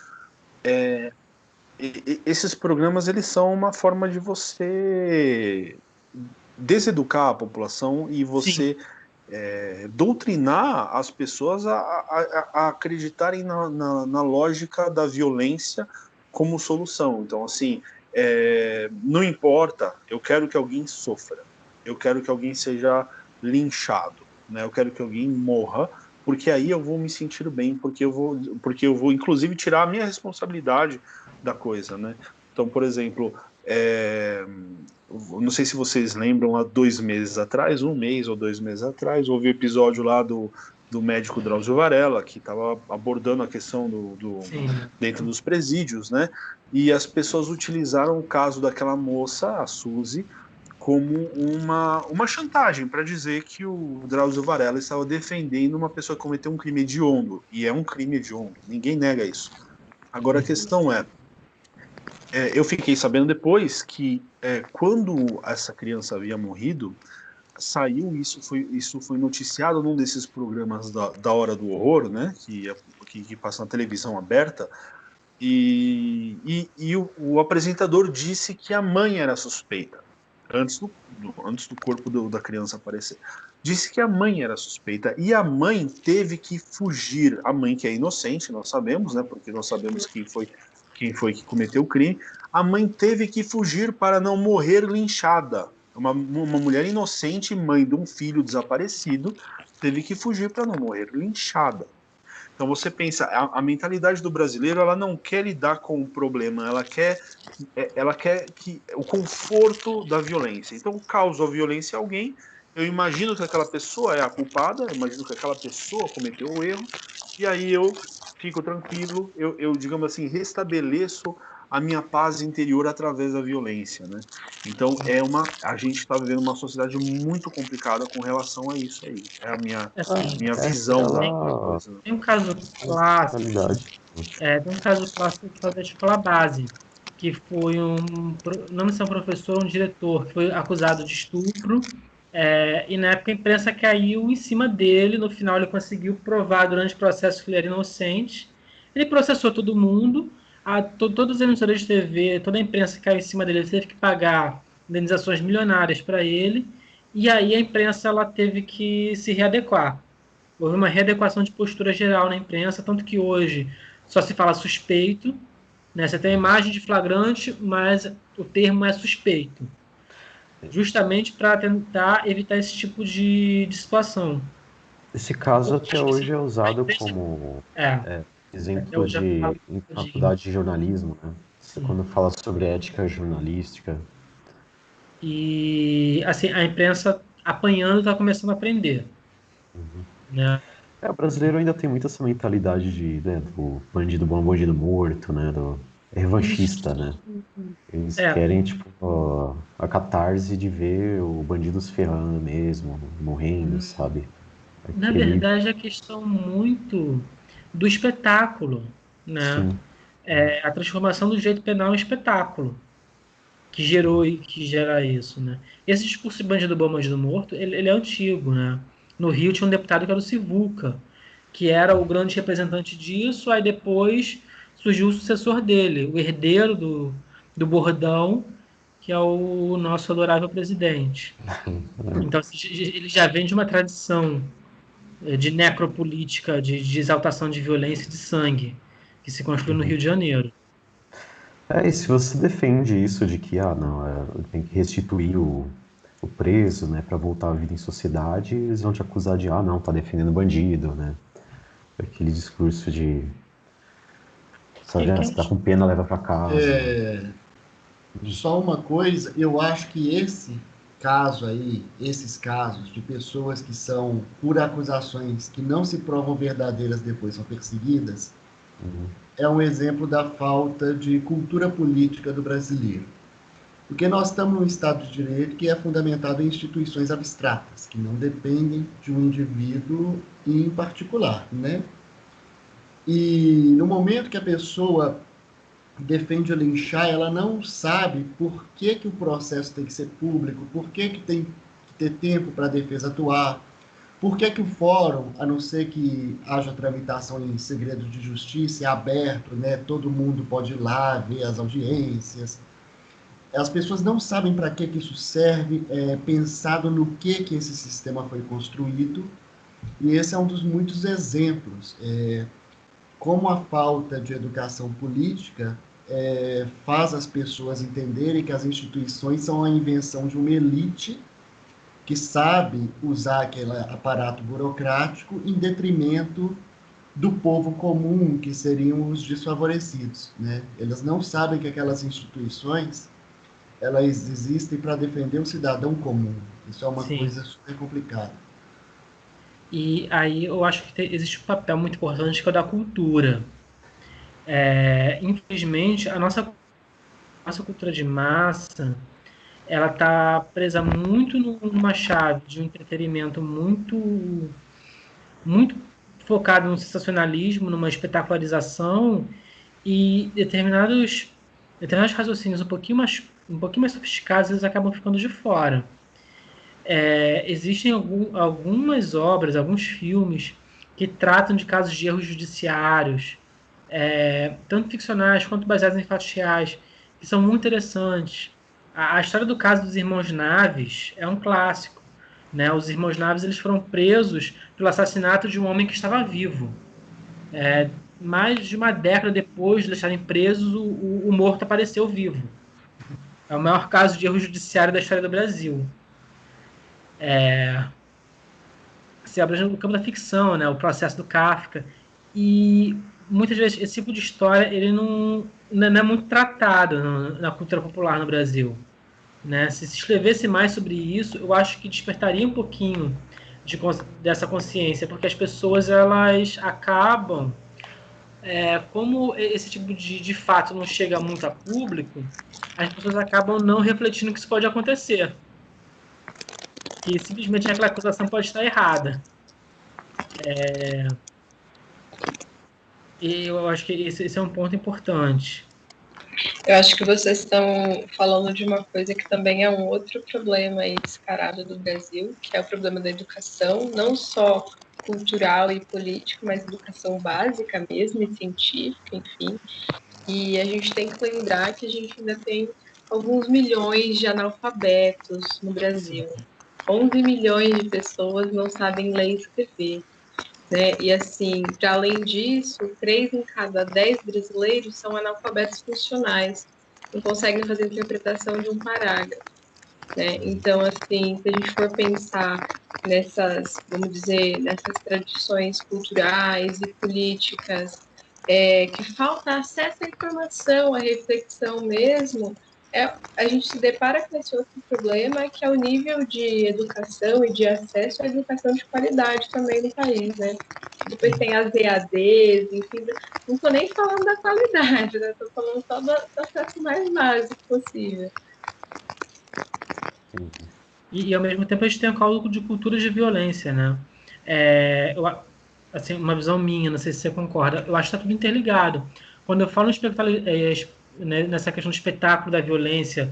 Esses programas, eles são uma forma de você deseducar a população e você doutrinar as pessoas a acreditarem na lógica da violência como solução. Então, assim, não importa, eu quero que alguém sofra, eu quero que alguém seja linchado, né? Eu quero que alguém morra, porque aí eu vou me sentir bem, porque eu vou inclusive tirar a minha responsabilidade da coisa, né? Então, por exemplo, não sei se vocês lembram, há 2 meses atrás, 1 mês ou 2 meses atrás, houve o episódio lá do médico Drauzio Varella, que estava abordando a questão dentro dos presídios, né? E as pessoas utilizaram o caso daquela moça, a Suzy, como uma chantagem para dizer que o Drauzio Varella estava defendendo uma pessoa que cometeu um crime hediondo. E é um crime hediondo, ninguém nega isso. Agora a questão eu fiquei sabendo depois que quando essa criança havia morrido, saiu, isso foi noticiado num desses programas da Hora do Horror, né, que passa na televisão aberta, e o apresentador disse que a mãe era suspeita, antes do corpo da criança aparecer. Disse que a mãe era suspeita, e a mãe teve que fugir. A mãe, que é inocente, nós sabemos, né, porque nós sabemos quem foi que cometeu o crime. A mãe teve que fugir para não morrer linchada. Uma mulher inocente, mãe de um filho desaparecido, teve que fugir para não morrer linchada. Então você pensa, a mentalidade do brasileiro, ela não quer lidar com o problema, ela quer que o conforto da violência. Então, causa violência a alguém, eu imagino que aquela pessoa é a culpada, eu imagino que aquela pessoa cometeu o erro, e aí eu fico tranquilo, eu digamos assim, restabeleço a minha paz interior através da violência, né? Então a gente está vivendo uma sociedade muito complicada com relação a isso aí. É a minha visão da coisa. Tem um caso clássico, tem um caso clássico da escola base, que foi não sei se é um professor ou um diretor, que foi acusado de estupro, e na época a imprensa caiu em cima dele, no final ele conseguiu provar durante o processo que ele era inocente, ele processou todo mundo, todos os emissoras de TV, toda a imprensa caiu em cima dele, ele teve que pagar indenizações milionárias para ele, e aí a imprensa ela teve que se readequar. Houve uma readequação de postura geral na imprensa, tanto que hoje só se fala suspeito, né? Você tem a imagem de flagrante, mas o termo é suspeito, justamente para tentar evitar esse tipo de situação. Esse caso até hoje é usado como exemplo em faculdade de jornalismo, né? Quando fala sobre ética jornalística. E, assim, a imprensa apanhando está começando a aprender, né? O brasileiro ainda tem muito essa mentalidade né, do bandido bom, bandido morto, né? Do revanchista, né? Eles É, querem, tipo, a catarse de ver o bandido se ferrando mesmo, morrendo, sabe? na Aquele, verdade, é questão muito do espetáculo, né? sim, A transformação do direito penal em espetáculo que gera isso, né? Esse discurso de bandido bom, bandido morto, ele é antigo, né? No Rio tinha um deputado que era o Sivuca, que era o grande representante disso, aí depois surgiu o sucessor dele, o herdeiro do bordão, que é o nosso adorável presidente. Então, assim, ele já vem de uma tradição de necropolítica, de exaltação de violência e de sangue, que se construiu no Rio de Janeiro. E se você defende isso de que, não, tem que restituir o preso, né, para voltar à vida em sociedade, eles vão te acusar de, não, tá defendendo bandido, né? Aquele discurso de, sabe, você tá com pena, leva para casa. Só uma coisa, eu acho que esse caso aí, esses casos de pessoas que são por acusações que não se provam verdadeiras depois são perseguidas, é um exemplo da falta de cultura política do brasileiro. Porque nós estamos num Estado de Direito que é fundamentado em instituições abstratas, que não dependem de um indivíduo em particular, né? E no momento que a pessoa defende o linchar, ela não sabe por que o processo tem que ser público, por que tem que ter tempo para a defesa atuar, por que o fórum, a não ser que haja tramitação em segredo de justiça, é aberto, né? Todo mundo pode ir lá ver as audiências. As pessoas não sabem para que isso serve, pensado no que esse sistema foi construído, e esse é um dos muitos exemplos. Como a falta de educação política faz as pessoas entenderem que as instituições são a invenção de uma elite que sabe usar aquele aparato burocrático em detrimento do povo comum, que seriam os desfavorecidos, né? Eles não sabem que aquelas instituições elas existem para defender o cidadão comum. Isso é uma Sim. coisa super complicada. E aí eu acho que existe um papel muito importante que é o da cultura. Infelizmente, a nossa cultura de massa, ela está presa muito numa chave de um entretenimento muito focado no sensacionalismo, numa espetacularização e determinados raciocínios um pouquinho mais sofisticados, eles acabam ficando de fora. Existem algumas obras, alguns filmes que tratam de casos de erros judiciários, tanto ficcionais quanto baseados em fatos reais, que são muito interessantes. A história do caso dos irmãos Naves é um clássico, né? Os irmãos Naves eles foram presos pelo assassinato de um homem que estava vivo. Mais de uma década depois de eles estarem presos, o morto apareceu vivo. É o maior caso de erro judiciário da história do Brasil. Se abrange no campo da ficção, né? O processo do Kafka. E muitas vezes esse tipo de história ele não é muito tratado na cultura popular no Brasil. Né? Se escrevesse mais sobre isso, eu acho que despertaria um pouquinho dessa consciência, porque as pessoas elas acabam, como esse tipo de fato não chega muito a público, as pessoas acabam não refletindo que isso pode acontecer. Que simplesmente aquela acusação pode estar errada. E eu acho que esse é um ponto importante. Eu acho que vocês estão falando de uma coisa que também é um outro problema aí descarado do Brasil, que é o problema da educação, não só cultural e político, mas educação básica mesmo e científica, enfim. E a gente tem que lembrar que a gente ainda tem alguns milhões de analfabetos no Brasil. 11 milhões de pessoas não sabem ler e escrever. Né? E assim, para além disso, 3 em cada 10 brasileiros são analfabetos funcionais, não conseguem fazer a interpretação de um parágrafo. Né? Então, assim, se a gente for pensar nessas, vamos dizer, nessas tradições culturais e políticas, que falta acesso à informação, à reflexão mesmo, a gente se depara com esse outro problema, que é o nível de educação e de acesso à educação de qualidade também no país, né? Depois tem as EADs, enfim, não estou nem falando da qualidade, né? Estou falando só do acesso mais básico possível. E, ao mesmo tempo, a gente tem o cálculo de culturas de violência, né? Assim, uma visão minha, não sei se você concorda, eu acho que está tudo interligado. Quando eu falo nessa questão do espetáculo da violência,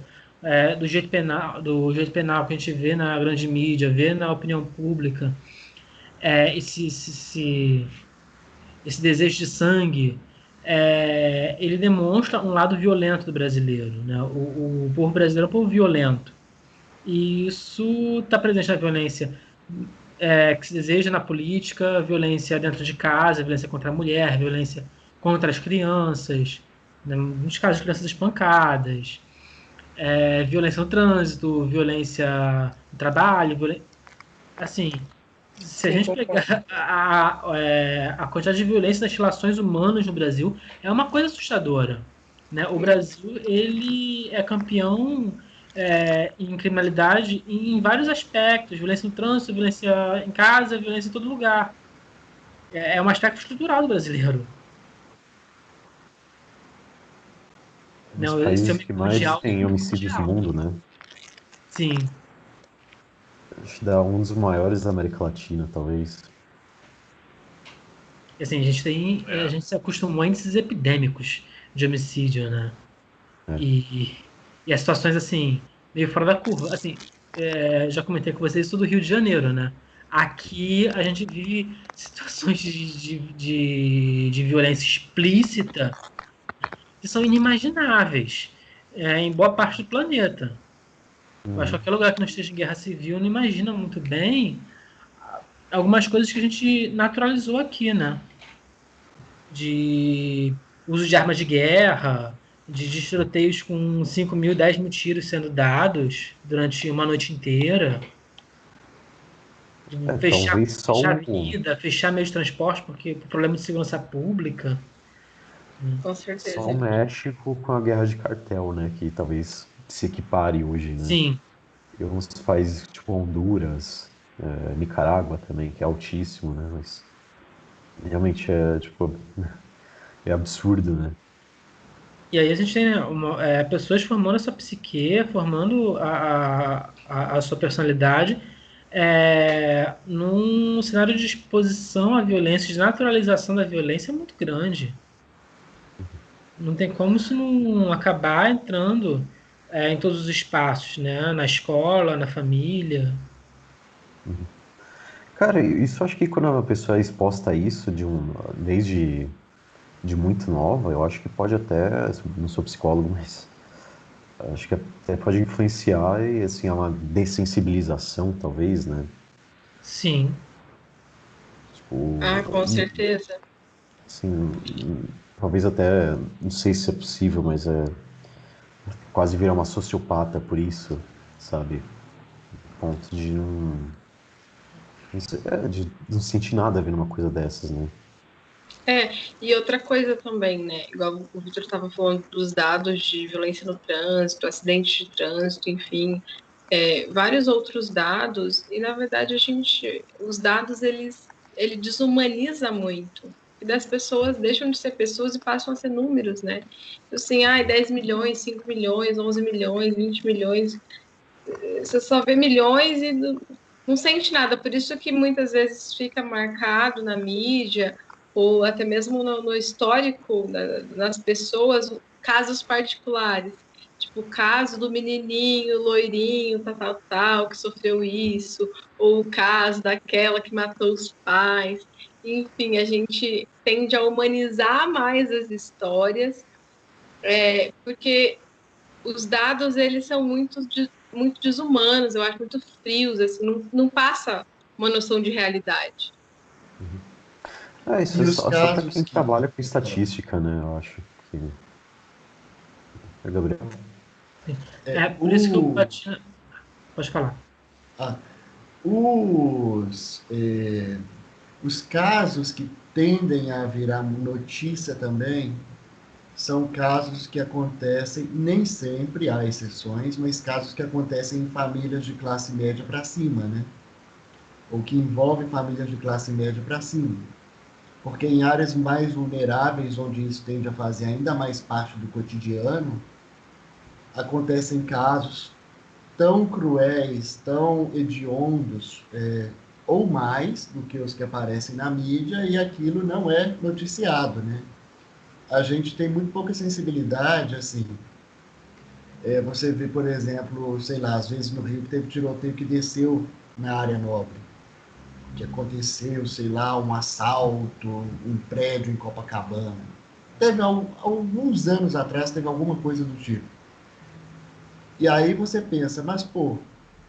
do jeito penal que a gente vê na grande mídia, vê na opinião pública, esse desejo de sangue, ele demonstra um lado violento do brasileiro, né? O povo brasileiro é um povo violento. E isso está presente na violência que se deseja na política, violência dentro de casa, violência contra a mulher, violência contra as crianças, né? Nos casos de crianças espancadas, violência no trânsito, violência no trabalho, assim, se a gente pegar a quantidade de violência nas relações humanas no Brasil, é uma coisa assustadora, né? O Brasil, ele é campeão em criminalidade em vários aspectos, violência no trânsito, violência em casa, violência em todo lugar. É um aspecto estrutural do brasileiro. Um dos Não, esse é países um que mais mundial, tem homicídios no mundo, né? Sim. Acho que dá um dos maiores da América Latina, talvez. Assim, a gente se acostumou a índices epidêmicos de homicídio, né? É. E as situações, assim, meio fora da curva. Assim, já comentei com vocês isso do Rio de Janeiro, né? Aqui a gente vive situações de violência explícita que são inimagináveis em boa parte do planeta. Eu acho que qualquer lugar que não esteja em guerra civil não imagina muito bem algumas coisas que a gente naturalizou aqui, né? De uso de armas de guerra, de tiroteios com 5 mil, 10 mil tiros sendo dados durante uma noite inteira, de Talvez só fechar a o, vida, fechar meio de transporte porque por problema de segurança pública. Com só certeza. o México com a guerra de cartel, né? Que talvez se equipare hoje, né? Sim, E alguns países tipo Honduras, Nicarágua também, que é altíssimo, né? Mas realmente é absurdo, né? e aí a gente tem, né, pessoas formando a sua psique, formando a sua personalidade num cenário de exposição à violência, de naturalização da violência muito grande. Não tem como isso não acabar entrando em todos os espaços, né? Na escola, na família. Cara, isso acho que quando uma pessoa é exposta a isso desde de muito nova, eu acho que pode até, não sou psicólogo, mas acho que até pode influenciar e assim, é uma dessensibilização, talvez, né? Sim, Tipo, Com certeza. assim, talvez até, não sei se é possível, mas quase virar uma sociopata por isso, sabe? Ponto de de não sentir nada vendo uma coisa dessas, né? E outra coisa também, né? Igual o Victor estava falando dos dados de violência no trânsito, acidentes de trânsito, enfim, vários outros dados, e na verdade os dados ele desumaniza muito. E das pessoas deixam de ser pessoas e passam a ser números, né? Assim, 10 milhões, 5 milhões, 11 milhões, 20 milhões. Você só vê milhões e não sente nada. Por isso que muitas vezes fica marcado na mídia ou até mesmo no histórico das pessoas, casos particulares. Tipo, o caso do menininho, loirinho, tal, que sofreu isso, ou o caso daquela que matou os pais. Enfim, a gente tende a humanizar mais as histórias, porque os dados, eles são muito desumanos, eu acho muito frios, assim, não passa uma noção de realidade. Isso E é os só para casos quem que... trabalha com estatística, né? Eu acho que. Gabriel. por isso que eu bati. Pode falar. Os casos que tendem a virar notícia também são casos que acontecem, nem sempre há exceções, mas casos que acontecem em famílias de classe média para cima, né? Ou que envolvem famílias de classe média para cima. Porque em áreas mais vulneráveis, onde isso tende a fazer ainda mais parte do cotidiano, acontecem casos tão cruéis, tão hediondos, ou mais do que os que aparecem na mídia, e aquilo não é noticiado, né? A gente tem muito pouca sensibilidade, assim. Você vê, por exemplo, sei lá, às vezes no Rio teve tiroteio que desceu na área nobre, que aconteceu, sei lá, um assalto, um prédio em Copacabana. Teve alguns anos atrás, teve alguma coisa do tipo. E aí você pensa, mas pô,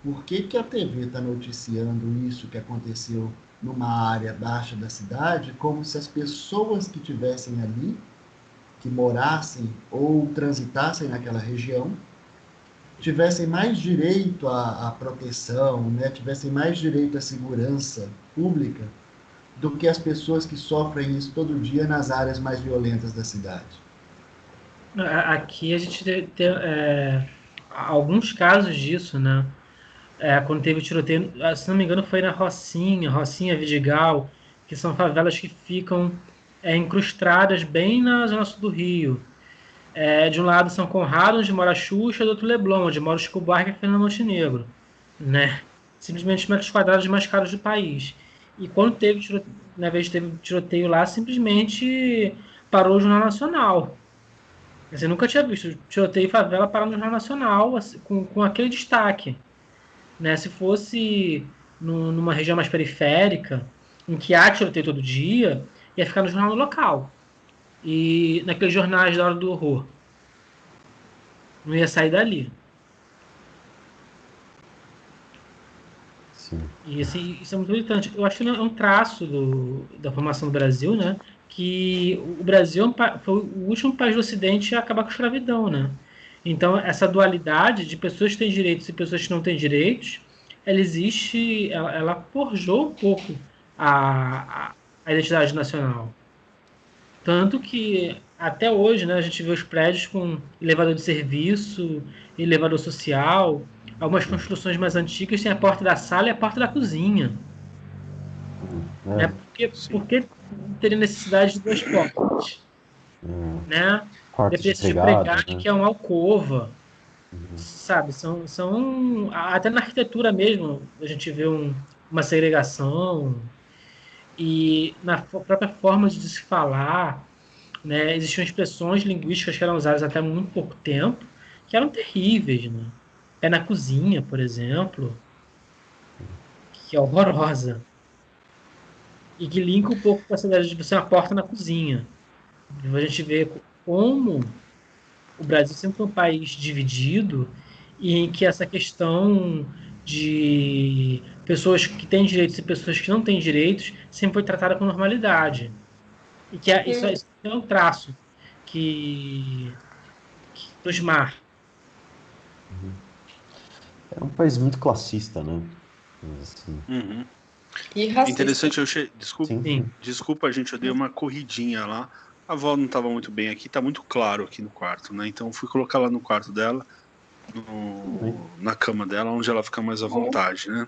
por que que a TV está noticiando isso que aconteceu numa área baixa da cidade, como se as pessoas que estivessem ali, que morassem ou transitassem naquela região, tivessem mais direito à proteção, né? Tivessem mais direito à segurança pública do que as pessoas que sofrem isso todo dia nas áreas mais violentas da cidade. Aqui a gente tem alguns casos disso, né? Quando teve o tiroteio, se não me engano, foi na Rocinha, Vidigal, que são favelas que ficam incrustadas bem na zona sul do Rio. De um lado São Conrado, onde mora a Xuxa, do outro Leblon, onde mora o Chico Buarque e a Fernanda Montenegro, né? Simplesmente os metros quadrados mais caros do país. E quando teve na vez teve tiroteio lá, simplesmente parou o Jornal Nacional. Você nunca tinha visto tiroteio e favela parar no Jornal Nacional assim, com aquele destaque, né? Se fosse numa região mais periférica, em que há tiroteio todo dia, ia ficar no jornal local. E naqueles jornais da hora do horror. Não ia sair dali. Sim. E assim, isso é muito importante. Eu acho que é um traço da formação do Brasil, né? Que o Brasil foi o último país do Ocidente a acabar com a escravidão, né? Então, essa dualidade de pessoas que têm direitos e pessoas que não têm direitos, ela existe, ela forjou um pouco a identidade nacional. Tanto que até hoje, né, a gente vê os prédios com elevador de serviço, elevador social. Algumas construções mais antigas têm a porta da sala e a porta da cozinha. Né? Porque teria necessidade de duas portas? Né? Quartos de Dependência de empregado, empregado, né? que é uma alcova. Sabe? Até na arquitetura mesmo, a gente vê uma segregação. E na própria forma de se falar, né? Existiam expressões linguísticas que eram usadas até muito pouco tempo, que eram terríveis, né? Pé na cozinha, por exemplo, que é horrorosa. E que linka um pouco com essa ideia de você uma porta na cozinha. A gente vê como o Brasil sempre foi um país dividido e em que essa questão de pessoas que têm direitos e pessoas que não têm direitos sempre foi tratada com normalidade. E que isso é um traço que nos marca. É um país muito classista, né? Assim, Uhum. E racista. Interessante, sim. desculpa, gente, eu dei uma corridinha lá. A avó não estava muito bem aqui, tá muito claro aqui no quarto, né? Então eu fui colocar lá no quarto dela, na cama dela, onde ela fica mais à vontade, né?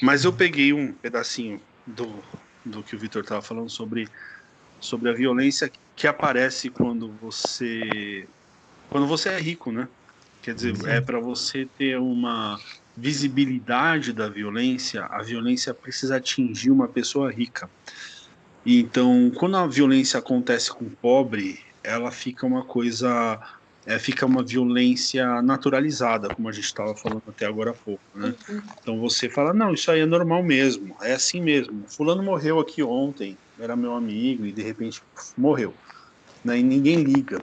Mas eu peguei um pedacinho do que o Vitor estava falando sobre a violência que aparece quando você é rico, né? Quer dizer, para você ter uma visibilidade da violência, a violência precisa atingir uma pessoa rica. E então, quando a violência acontece com o pobre, ela fica uma coisa, fica uma violência naturalizada, como a gente estava falando até agora há pouco, né? Então você fala, não, isso aí é normal mesmo, é assim mesmo. Fulano morreu aqui ontem, era meu amigo e de repente morreu, né? E ninguém liga.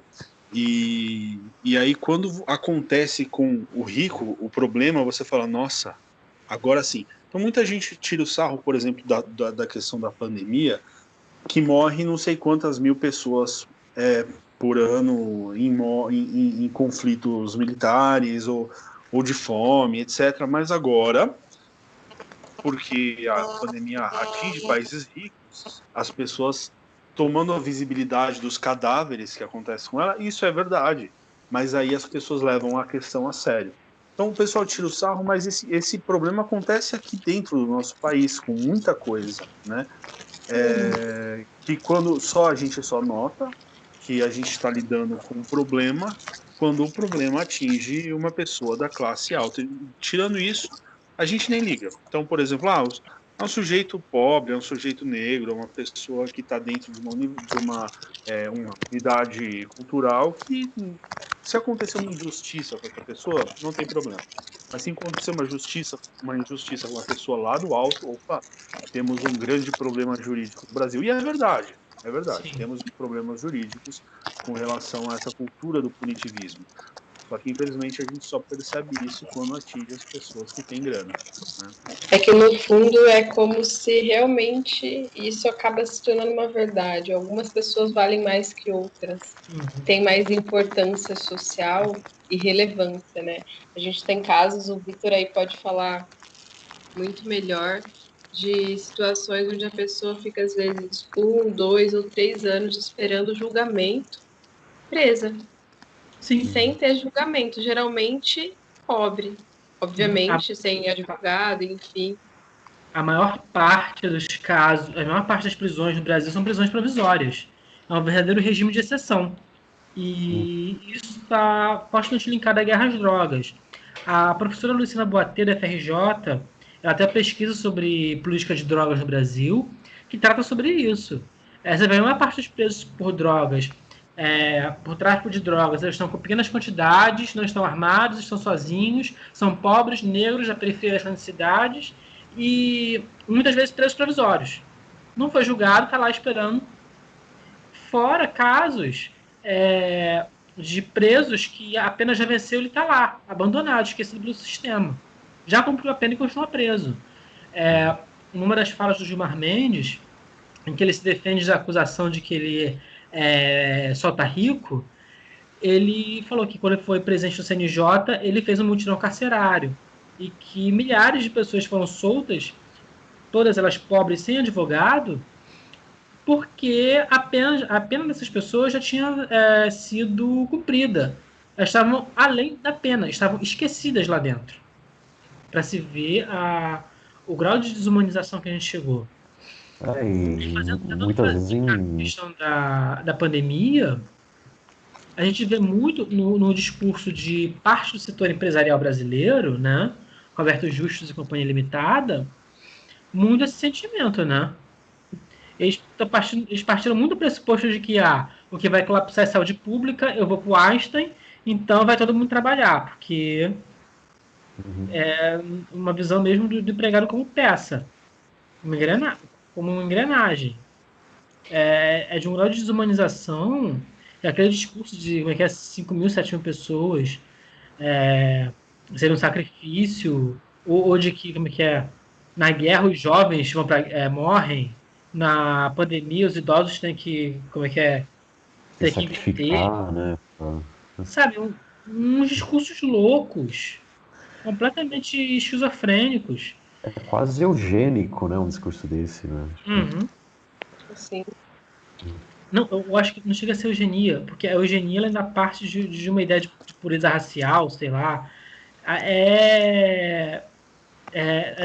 E aí, quando acontece com o rico, o problema, você fala, nossa, agora sim. Então, muita gente tira o sarro, por exemplo, da questão da pandemia, que morre não sei quantas mil pessoas por ano em conflitos militares ou de fome, etc. Mas agora, porque a pandemia atinge países ricos, as pessoas tomando a visibilidade dos cadáveres que acontecem com ela, isso é verdade. Mas aí as pessoas levam a questão a sério. Então o pessoal tira o sarro, mas esse problema acontece aqui dentro do nosso país, com muita coisa, né? Que quando a gente só nota que a gente está lidando com um problema quando o problema atinge uma pessoa da classe alta. Tirando isso, a gente nem liga. Então, por exemplo, é um sujeito pobre, é um sujeito negro, é uma pessoa que está dentro de uma unidade cultural que, se acontecer uma injustiça com essa pessoa, não tem problema. Mas se acontecer uma injustiça com uma pessoa lá do alto, opa, temos um grande problema jurídico no Brasil. E é verdade. Sim. Temos problemas jurídicos com relação a essa cultura do punitivismo. Só que, infelizmente, a gente só percebe isso quando atinge as pessoas que têm grana, né? É que, no fundo, é como se realmente isso acaba se tornando uma verdade. Algumas pessoas valem mais que outras, têm mais importância social e relevância, né? A gente tem casos, o Vitor aí pode falar muito melhor, de situações onde a pessoa fica, às vezes, 1, 2 ou 3 anos esperando o julgamento, presa. Sim. Sem ter julgamento, geralmente pobre, obviamente, sem advogado, enfim. A maior parte dos casos, a maior parte das prisões no Brasil são prisões provisórias. É um verdadeiro regime de exceção. E isso está fortemente linkado à guerra às drogas. A professora Luciana Boatê, da FRJ, ela até pesquisa sobre política de drogas no Brasil, que trata sobre isso. Você vê a maior parte dos presos por drogas, por tráfico de drogas, eles estão com pequenas quantidades, não estão armados, estão sozinhos, são pobres, negros, da periferia das grandes cidades e muitas vezes presos provisórios. Não foi julgado, está lá esperando. Fora casos de presos que a pena já venceu, ele está lá, abandonado, esquecido pelo sistema. Já cumpriu a pena e continua preso. Numa das falas do Gilmar Mendes, em que ele se defende da acusação de que ele só tá rico, ele falou que quando ele foi presidente do CNJ, ele fez um mutirão carcerário e que milhares de pessoas foram soltas, todas elas pobres, sem advogado, porque a pena dessas pessoas já tinha sido cumprida. Elas estavam além da pena, estavam esquecidas lá dentro. Para se ver o grau de desumanização que a gente chegou. E muitas vezes a questão da pandemia, a gente vê muito no discurso de parte do setor empresarial brasileiro, né, Roberto Justus e Companhia Limitada, muito esse sentimento, né? Eles partiram muito do pressuposto de que o que vai colapsar é a saúde pública, eu vou para o Einstein, então vai todo mundo trabalhar, porque é uma visão mesmo do empregado como peça, como uma engrenagem. É de um grau de desumanização, aquele discurso de 5 mil, 7 mil pessoas ser um sacrifício, ou de que, na guerra os jovens morrem, na pandemia os idosos têm que, tem que sacrificar, né? Sabe, uns discursos loucos, completamente esquizofrênicos. É quase eugênico, né, um discurso desse, né? Sim. Não, eu acho que não chega a ser eugenia, porque a eugenia ela ainda parte de uma ideia de pureza racial, sei lá. A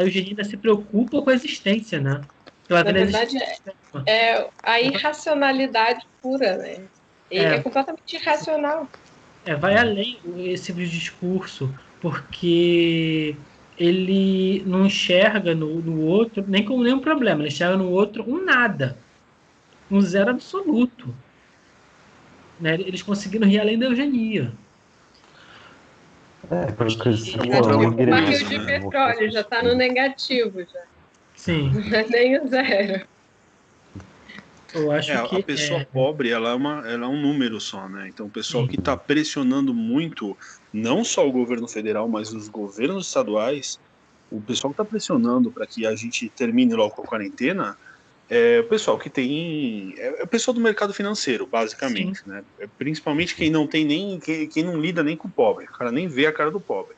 eugenia ainda se preocupa com a existência, né? Na verdade, é a irracionalidade pura, né? É completamente irracional. Vai além esse tipo de discurso, porque ele não enxerga no outro nem como nenhum problema, ele enxerga no outro um nada, um zero absoluto. Né? Eles conseguiram ir além da eugenia. O barril de petróleo já está no negativo, já. Sim. Não é nem o zero. Eu acho que a pessoa pobre, ela é um número só, né? Então o pessoal que está pressionando muito, não só o governo federal, mas os governos estaduais, o pessoal que está pressionando para que a gente termine logo com a quarentena, é o pessoal que tem... É o pessoal do mercado financeiro, basicamente, né? Principalmente quem não tem quem não lida nem com o pobre. O cara nem vê a cara do pobre.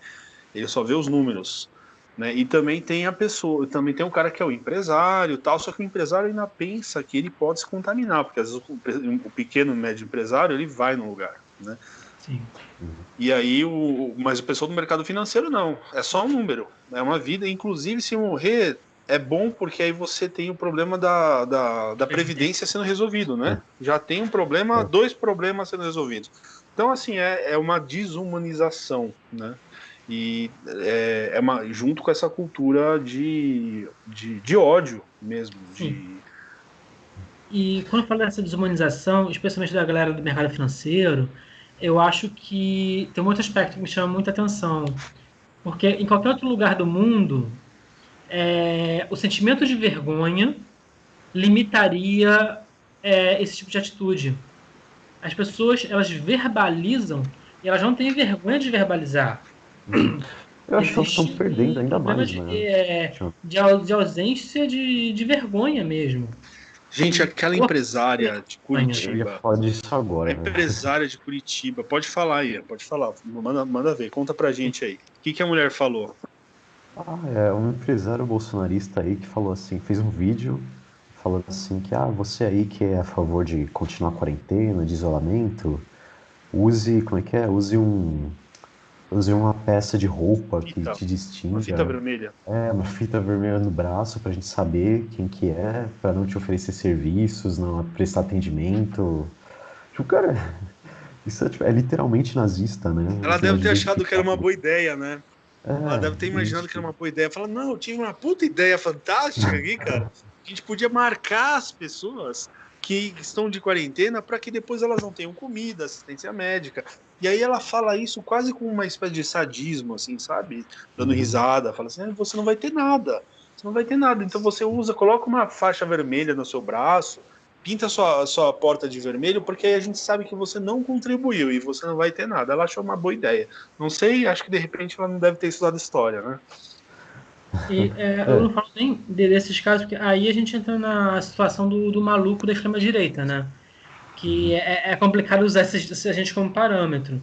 Ele só vê os números. né? E também tem a pessoa, também tem um cara que é o empresário, tal, só que o empresário ainda pensa que ele pode se contaminar, porque às vezes o pequeno, médio empresário, ele vai no lugar, né? Sim. E aí, mas o pessoal do mercado financeiro não, é só um número, é uma vida, inclusive se morrer é bom porque aí você tem o problema da previdência sendo resolvido, né? Já tem um problema, 2 problemas sendo resolvidos. Então, assim, é uma desumanização, né? E junto com essa cultura de ódio mesmo. Sim. E quando fala dessa desumanização, especialmente da galera do mercado financeiro, eu acho que tem um outro aspecto que me chama muita atenção. Porque em qualquer outro lugar do mundo, o sentimento de vergonha limitaria esse tipo de atitude. As pessoas, elas verbalizam e elas não têm vergonha de verbalizar. Eu acho que elas estão perdendo ainda mais, né? De ausência de vergonha mesmo. Gente, aquela empresária de Curitiba. Eu ia falar disso agora. Empresária de Curitiba. Pode falar aí, pode falar. Manda ver, conta pra gente aí. O que a mulher falou? É um empresário bolsonarista aí que falou assim, fez um vídeo falando assim que você aí que é a favor de continuar a quarentena, de isolamento, use, como é que é? Use uma peça de roupa que te distinga. Uma fita vermelha. Uma fita vermelha no braço pra gente saber quem que é, pra não te oferecer serviços, não prestar atendimento. Tipo, cara, isso é literalmente nazista, né? Ela deve ter achado que era uma boa ideia, né? Ela deve ter imaginado que era uma boa ideia. Fala, não, eu tive uma puta ideia fantástica aqui, cara. A gente podia marcar as pessoas que estão de quarentena para que depois elas não tenham comida, assistência médica. E aí ela fala isso quase com uma espécie de sadismo, assim, sabe? Dando risada, fala assim, você não vai ter nada, você não vai ter nada. Então você coloca uma faixa vermelha no seu braço, pinta a sua porta de vermelho, porque aí a gente sabe que você não contribuiu e você não vai ter nada. Ela achou uma boa ideia. Não sei, acho que de repente ela não deve ter estudado história, né? E eu não falo nem desses casos, porque aí a gente entra na situação do maluco da extrema-direita, né? Que é complicado usar essa gente como parâmetro.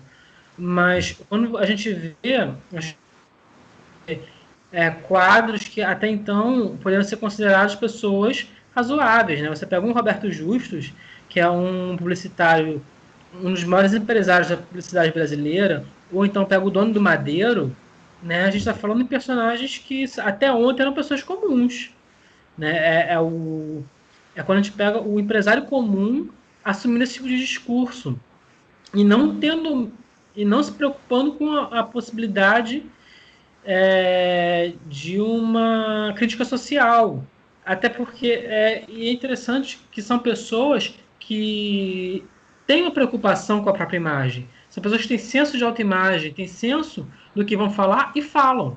Mas quando a gente vê quadros que até então poderiam ser considerados pessoas razoáveis, né? Você pega um Roberto Justus, que é um publicitário, um dos maiores empresários da publicidade brasileira, ou então pega o dono do Madeiro, né? A gente está falando em personagens que até ontem eram pessoas comuns, né? Quando a gente pega o empresário comum assumindo esse tipo de discurso e não se preocupando com a possibilidade de uma crítica social. Até porque é interessante que são pessoas que têm uma preocupação com a própria imagem. São pessoas que têm senso de autoimagem, têm senso do que vão falar e falam.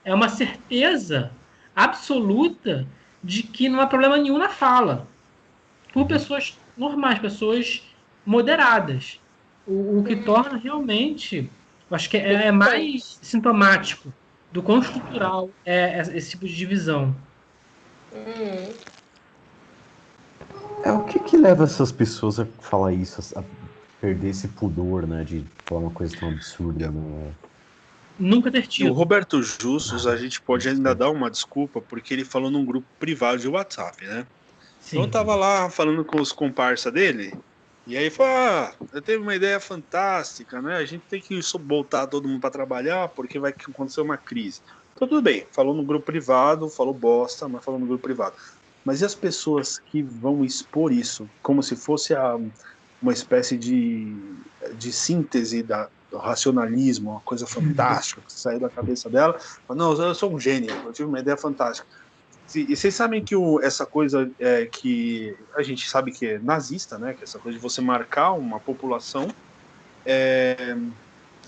É uma certeza absoluta de que não há problema nenhum na fala. Por pessoas normais, pessoas moderadas. O que torna realmente, eu acho que é mais sintomático do quão estrutural é esse tipo de divisão. O que leva essas pessoas a falar isso, a perder esse pudor, né, de falar uma coisa tão absurda, né? Nunca ter tido. O Roberto Justus, a gente pode ainda dar uma desculpa, porque ele falou num grupo privado de WhatsApp, né? Sim. Então eu tava lá falando com os comparsa dele, e aí falou, eu teve uma ideia fantástica, né? A gente tem que voltar todo mundo para trabalhar, porque vai acontecer uma crise. Então tudo bem, falou no grupo privado, falou bosta, mas falou no grupo privado. Mas e as pessoas que vão expor isso, como se fosse uma espécie de síntese do racionalismo, uma coisa fantástica que saiu da cabeça dela? Não, eu sou um gênio, eu tive uma ideia fantástica. E vocês sabem que essa coisa que a gente sabe que é nazista, né? Que essa coisa de você marcar uma população,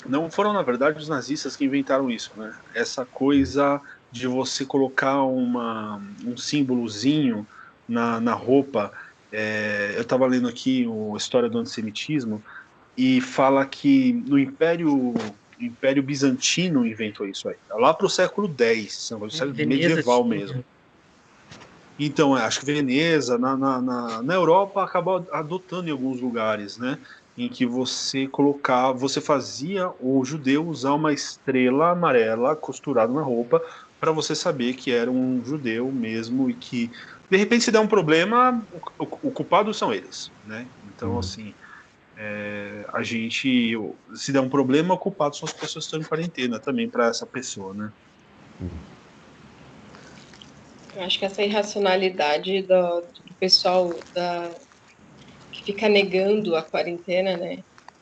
não foram, na verdade, os nazistas que inventaram isso, né? Essa coisa de você colocar um símbolozinho na roupa. Eu estava lendo aqui a história do antissemitismo e fala que no Império Bizantino inventou isso aí. Lá para o século X, medieval mesmo. Então, acho que Veneza, na Europa, acabou adotando em alguns lugares, né? Em que você fazia o judeu usar uma estrela amarela costurada na roupa para você saber que era um judeu mesmo e que, de repente, se der um problema, o culpado são eles, né? Então, assim, a gente, se der um problema, o culpado são as pessoas que estão em quarentena também para essa pessoa, né? Eu acho que essa irracionalidade do pessoal que fica negando a quarentena, né?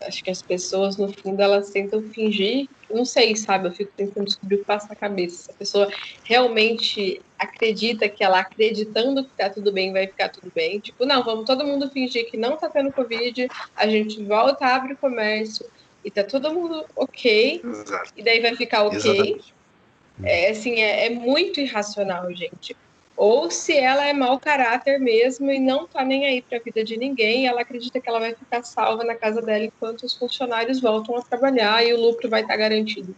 Acho que as pessoas, no fundo, elas tentam fingir, não sei, sabe? Eu fico tentando descobrir o que passa na cabeça. Se a pessoa realmente acredita que ela acreditando que tá tudo bem, vai ficar tudo bem. Tipo, não, vamos todo mundo fingir que não tá tendo Covid, a gente volta, abre o comércio e tá todo mundo ok, Exato. e daí vai ficar ok. Exatamente. Assim, é muito irracional, gente. Ou se ela é mau caráter mesmo e não tá nem aí para a vida de ninguém, ela acredita que ela vai ficar salva na casa dela enquanto os funcionários voltam a trabalhar e o lucro vai estar garantido.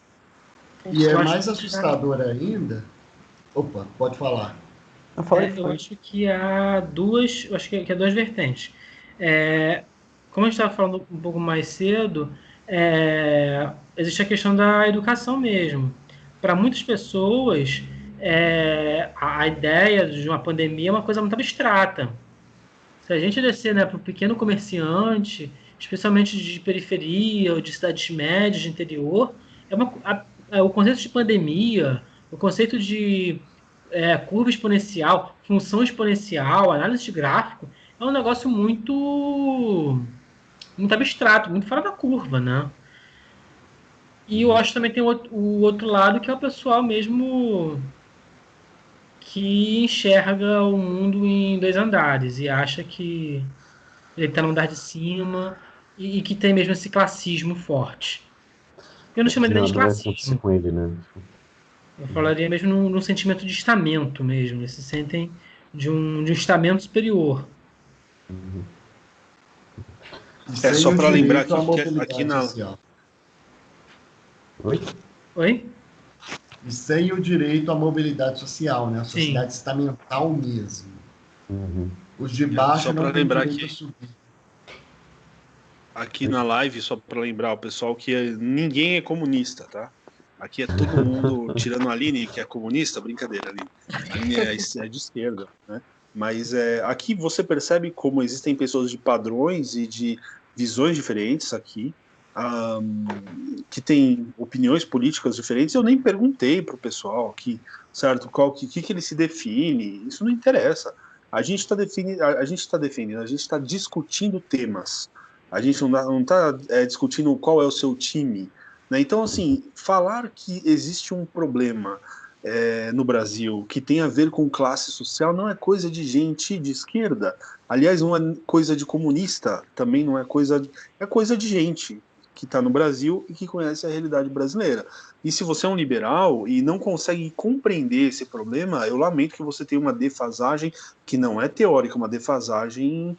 E é mais assustador ainda. Opa, pode falar. Eu acho que há duas vertentes. Como a gente estava falando um pouco mais cedo, existe a questão da educação mesmo. Para muitas pessoas, a ideia de uma pandemia é uma coisa muito abstrata. Se a gente descer, né, para o pequeno comerciante, especialmente de periferia ou de cidades médias, de interior, o conceito de pandemia, o conceito de curva exponencial, função exponencial, análise de gráfico, é um negócio muito abstrato, muito fora da curva, né? E eu acho que também tem o outro lado, que é o pessoal mesmo que enxerga o mundo em 2 andares e acha que ele está no andar de cima e que tem mesmo esse classismo forte. Eu não chamaria nem de Nada vai acontecer classismo. com ele, né? Eu falaria mesmo num sentimento de estamento mesmo. Eles se sentem de um estamento superior. Só para lembrar aqui na... social. Oi? E sem o direito à mobilidade social, né? A sociedade estamental mesmo. Os de baixo não têm direito a subir. Aqui na live, só para lembrar o pessoal que ninguém é comunista, tá? Aqui é todo mundo, tirando a Aline, que é comunista, brincadeira, Aline. A Aline é de esquerda, né? Mas aqui você percebe como existem pessoas de padrões e de visões diferentes aqui, que têm opiniões políticas diferentes. Eu nem perguntei para o pessoal aqui, certo, que ele se define, isso não interessa. A gente está defendendo, a gente está discutindo temas. A gente não está discutindo qual é o seu time, né? Então, assim, falar que existe um problema no Brasil que tem a ver com classe social não é coisa de gente de esquerda. Aliás, não é coisa de comunista, também não é coisa... É coisa de gente que está no Brasil e que conhece a realidade brasileira. E se você é um liberal e não consegue compreender esse problema, eu lamento que você tenha uma defasagem que não é teórica, uma defasagem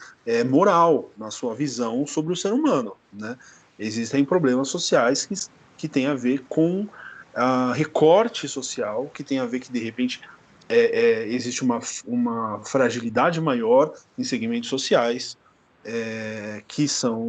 moral na sua visão sobre o ser humano, né? Existem problemas sociais que têm a ver com recorte social, que tem a ver que, de repente, existe uma fragilidade maior em segmentos sociais, que são,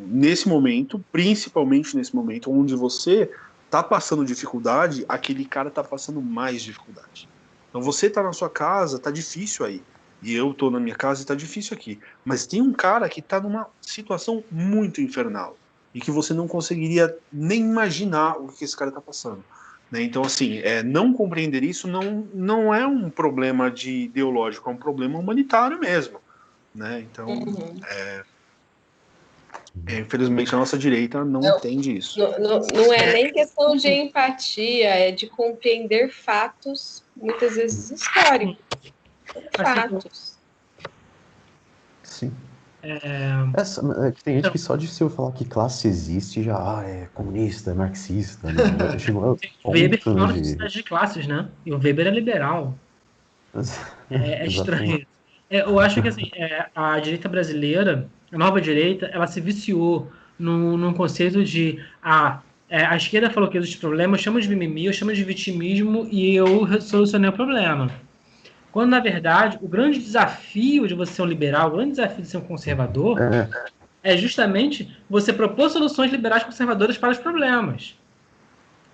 nesse momento, principalmente nesse momento, onde você está passando dificuldade, aquele cara está passando mais dificuldade. Então você está na sua casa, está difícil aí, e eu estou na minha casa e está difícil aqui, mas tem um cara que está numa situação muito infernal, e que você não conseguiria nem imaginar o que esse cara está passando. Né? Então, assim, não compreender isso não é um problema ideológico, é um problema humanitário mesmo. Né? Então, infelizmente, a nossa direita não entende isso. Não é nem questão de empatia, é de compreender fatos, muitas vezes históricos. Fatos. Sim. Tem gente que só de se eu falar que classe existe já é comunista, é marxista. Né? O Weber fala de classes, né? E o Weber é liberal. É estranho. Eu acho que assim, a direita brasileira, a nova direita, ela se viciou num conceito de a esquerda falou que existe problema, chama de mimimi, eu chamo de vitimismo e eu solucionei o problema. Quando, na verdade, o grande desafio de você ser um liberal, o grande desafio de ser um conservador, é justamente você propor soluções liberais conservadoras para os problemas.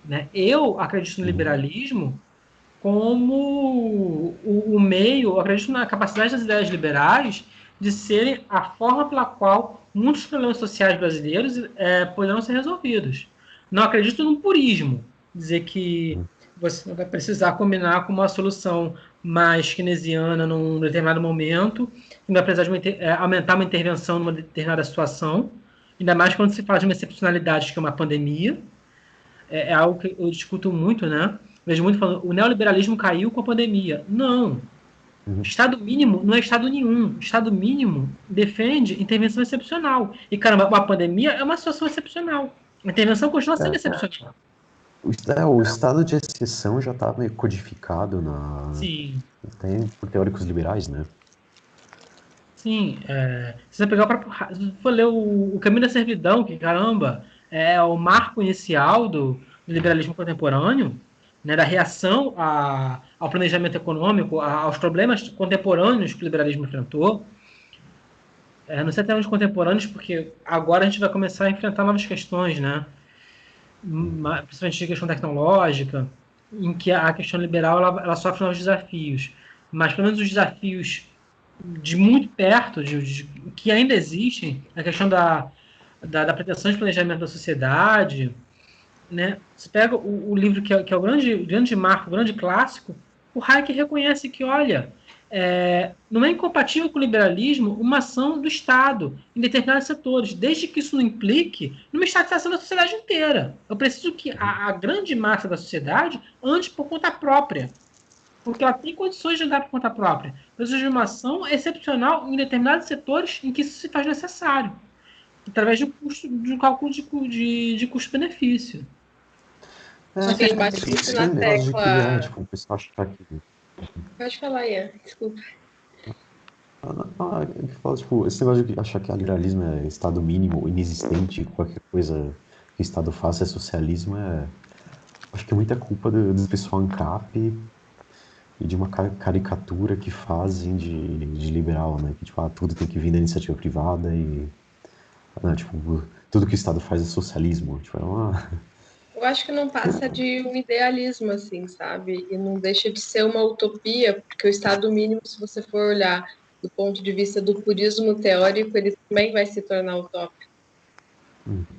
Né? Eu acredito no liberalismo como o meio, eu acredito na capacidade das ideias liberais de serem a forma pela qual muitos problemas sociais brasileiros poderão ser resolvidos. Não acredito no purismo, dizer que você vai precisar combinar com uma solução mais keynesiana num determinado momento, e vai precisar de aumentar uma intervenção numa determinada situação, ainda mais quando se fala de uma excepcionalidade que é uma pandemia. É algo que eu discuto muito, né? Vejo muito falando, o neoliberalismo caiu com a pandemia. Não. Estado mínimo não é Estado nenhum. Estado mínimo defende intervenção excepcional. E, caramba, uma pandemia é uma situação excepcional. A intervenção continua sendo excepcional. O estado de exceção já está meio codificado Sim. por teóricos liberais, né? Sim. Se você pegar se for ler o Caminho da Servidão, que, caramba, é o marco inicial do liberalismo contemporâneo, né, da reação ao planejamento econômico, aos problemas contemporâneos que o liberalismo enfrentou. Não sei até onde contemporâneos, porque agora a gente vai começar a enfrentar novas questões, né? Principalmente a questão tecnológica, em que a questão liberal ela sofre novos desafios. Mas, pelo menos, os desafios de muito perto, que ainda existem, a questão da pretensão de planejamento da sociedade, né? Você pega o livro que é o grande marco, o grande clássico, o Hayek reconhece que, olha, não é incompatível com o liberalismo uma ação do Estado em determinados setores, desde que isso não implique numa estatização da sociedade inteira. Eu preciso que a grande massa da sociedade ande por conta própria, porque ela tem condições de andar por conta própria. Eu preciso de uma ação excepcional em determinados setores em que isso se faz necessário, através de um cálculo de custo-benefício. Tem bastante na tecla. Tipo, o pessoal achar que... Pode falar, Ian, desculpa. Tipo, esse negócio de achar que o liberalismo é estado mínimo, inexistente, qualquer coisa que o Estado faça é socialismo, acho que é muita culpa do pessoal ANCAP e de uma caricatura que fazem de liberal, né? Que tipo, tudo tem que vir da iniciativa privada e tipo, tudo que o Estado faz é socialismo. Tipo, Eu acho que não passa de um idealismo, assim, sabe? E não deixa de ser uma utopia, porque o Estado mínimo, se você for olhar do ponto de vista do purismo teórico, ele também vai se tornar utópico.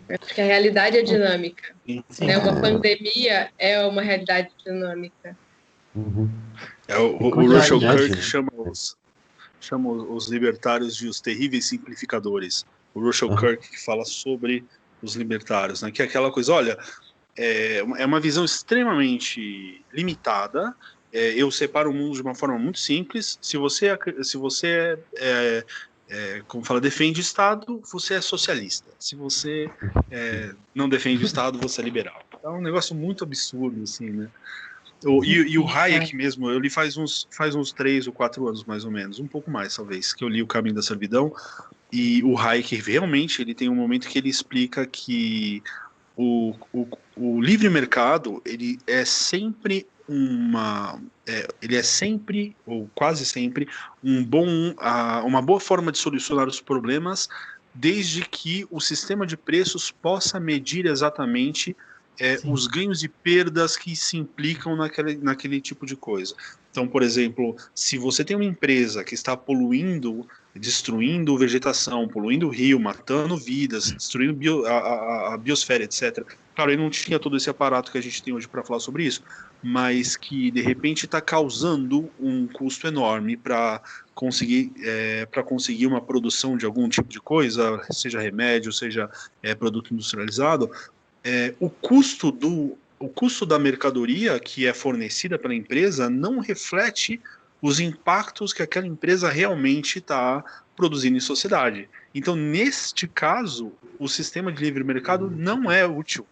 Porque a realidade é dinâmica. Né? Uma pandemia é uma realidade dinâmica. O Russell Kirk chama os libertários de os terríveis simplificadores. O Russell Kirk que fala sobre os libertários, né? Que é aquela coisa, olha, é uma visão extremamente limitada. Eu separo o mundo de uma forma muito simples. Se você como fala, defende o Estado, você é socialista. Se você não defende o Estado, você é liberal. É um negócio muito absurdo, assim, né? E o Hayek mesmo, eu li faz uns 3 ou 4 anos, mais ou menos, um pouco mais, talvez, que eu li O Caminho da Servidão, e o Hayek, realmente, ele tem um momento que ele explica que o livre mercado, ele é sempre ou quase sempre, uma boa forma de solucionar os problemas, desde que o sistema de preços possa medir exatamente os ganhos e perdas que se implicam naquele tipo de coisa. Então, por exemplo, se você tem uma empresa que está poluindo, destruindo vegetação, poluindo o rio, matando vidas, destruindo a biosfera, etc. Claro, ele não tinha todo esse aparato que a gente tem hoje para falar sobre isso, mas que, de repente, está causando um custo enorme para conseguir uma produção de algum tipo de coisa, seja remédio, seja produto industrializado. O custo da mercadoria que é fornecida pela empresa não reflete os impactos que aquela empresa realmente está produzindo em sociedade. Então, neste caso, o sistema de livre mercado não é útil.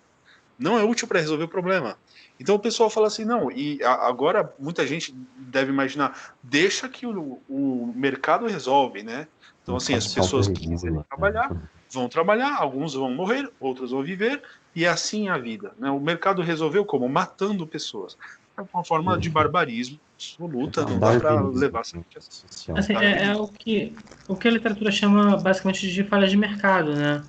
Não é útil para resolver o problema. Então o pessoal fala assim, não, e agora muita gente deve imaginar, deixa que o mercado resolve, né? Então, assim, as pessoas que quiserem trabalhar, vão trabalhar, alguns vão morrer, outros vão viver, e assim é a vida, né? O mercado resolveu como? Matando pessoas. É uma forma de barbarismo absoluta, não dá para levar essa assim, o que a literatura chama basicamente de falhas de mercado, né?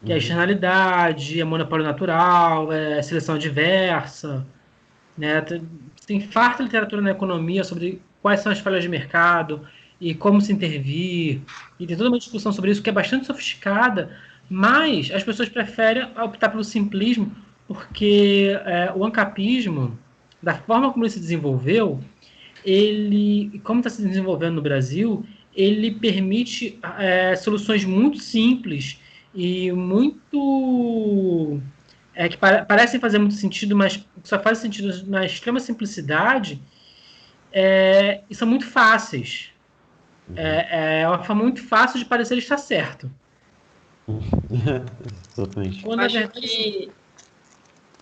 Que é a externalidade, é monopólio natural, é seleção adversa. né? Tem farta literatura na economia sobre quais são as falhas de mercado e como se intervir, e tem toda uma discussão sobre isso que é bastante sofisticada, mas as pessoas preferem optar pelo simplismo porque o ancapismo, da forma como ele se desenvolveu, como está se desenvolvendo no Brasil, ele permite soluções muito simples e muito que parecem fazer muito sentido, mas só fazem sentido na extrema simplicidade, e são muito fáceis. É uma forma muito fácil de parecer estar certo. Exatamente. Eu acho que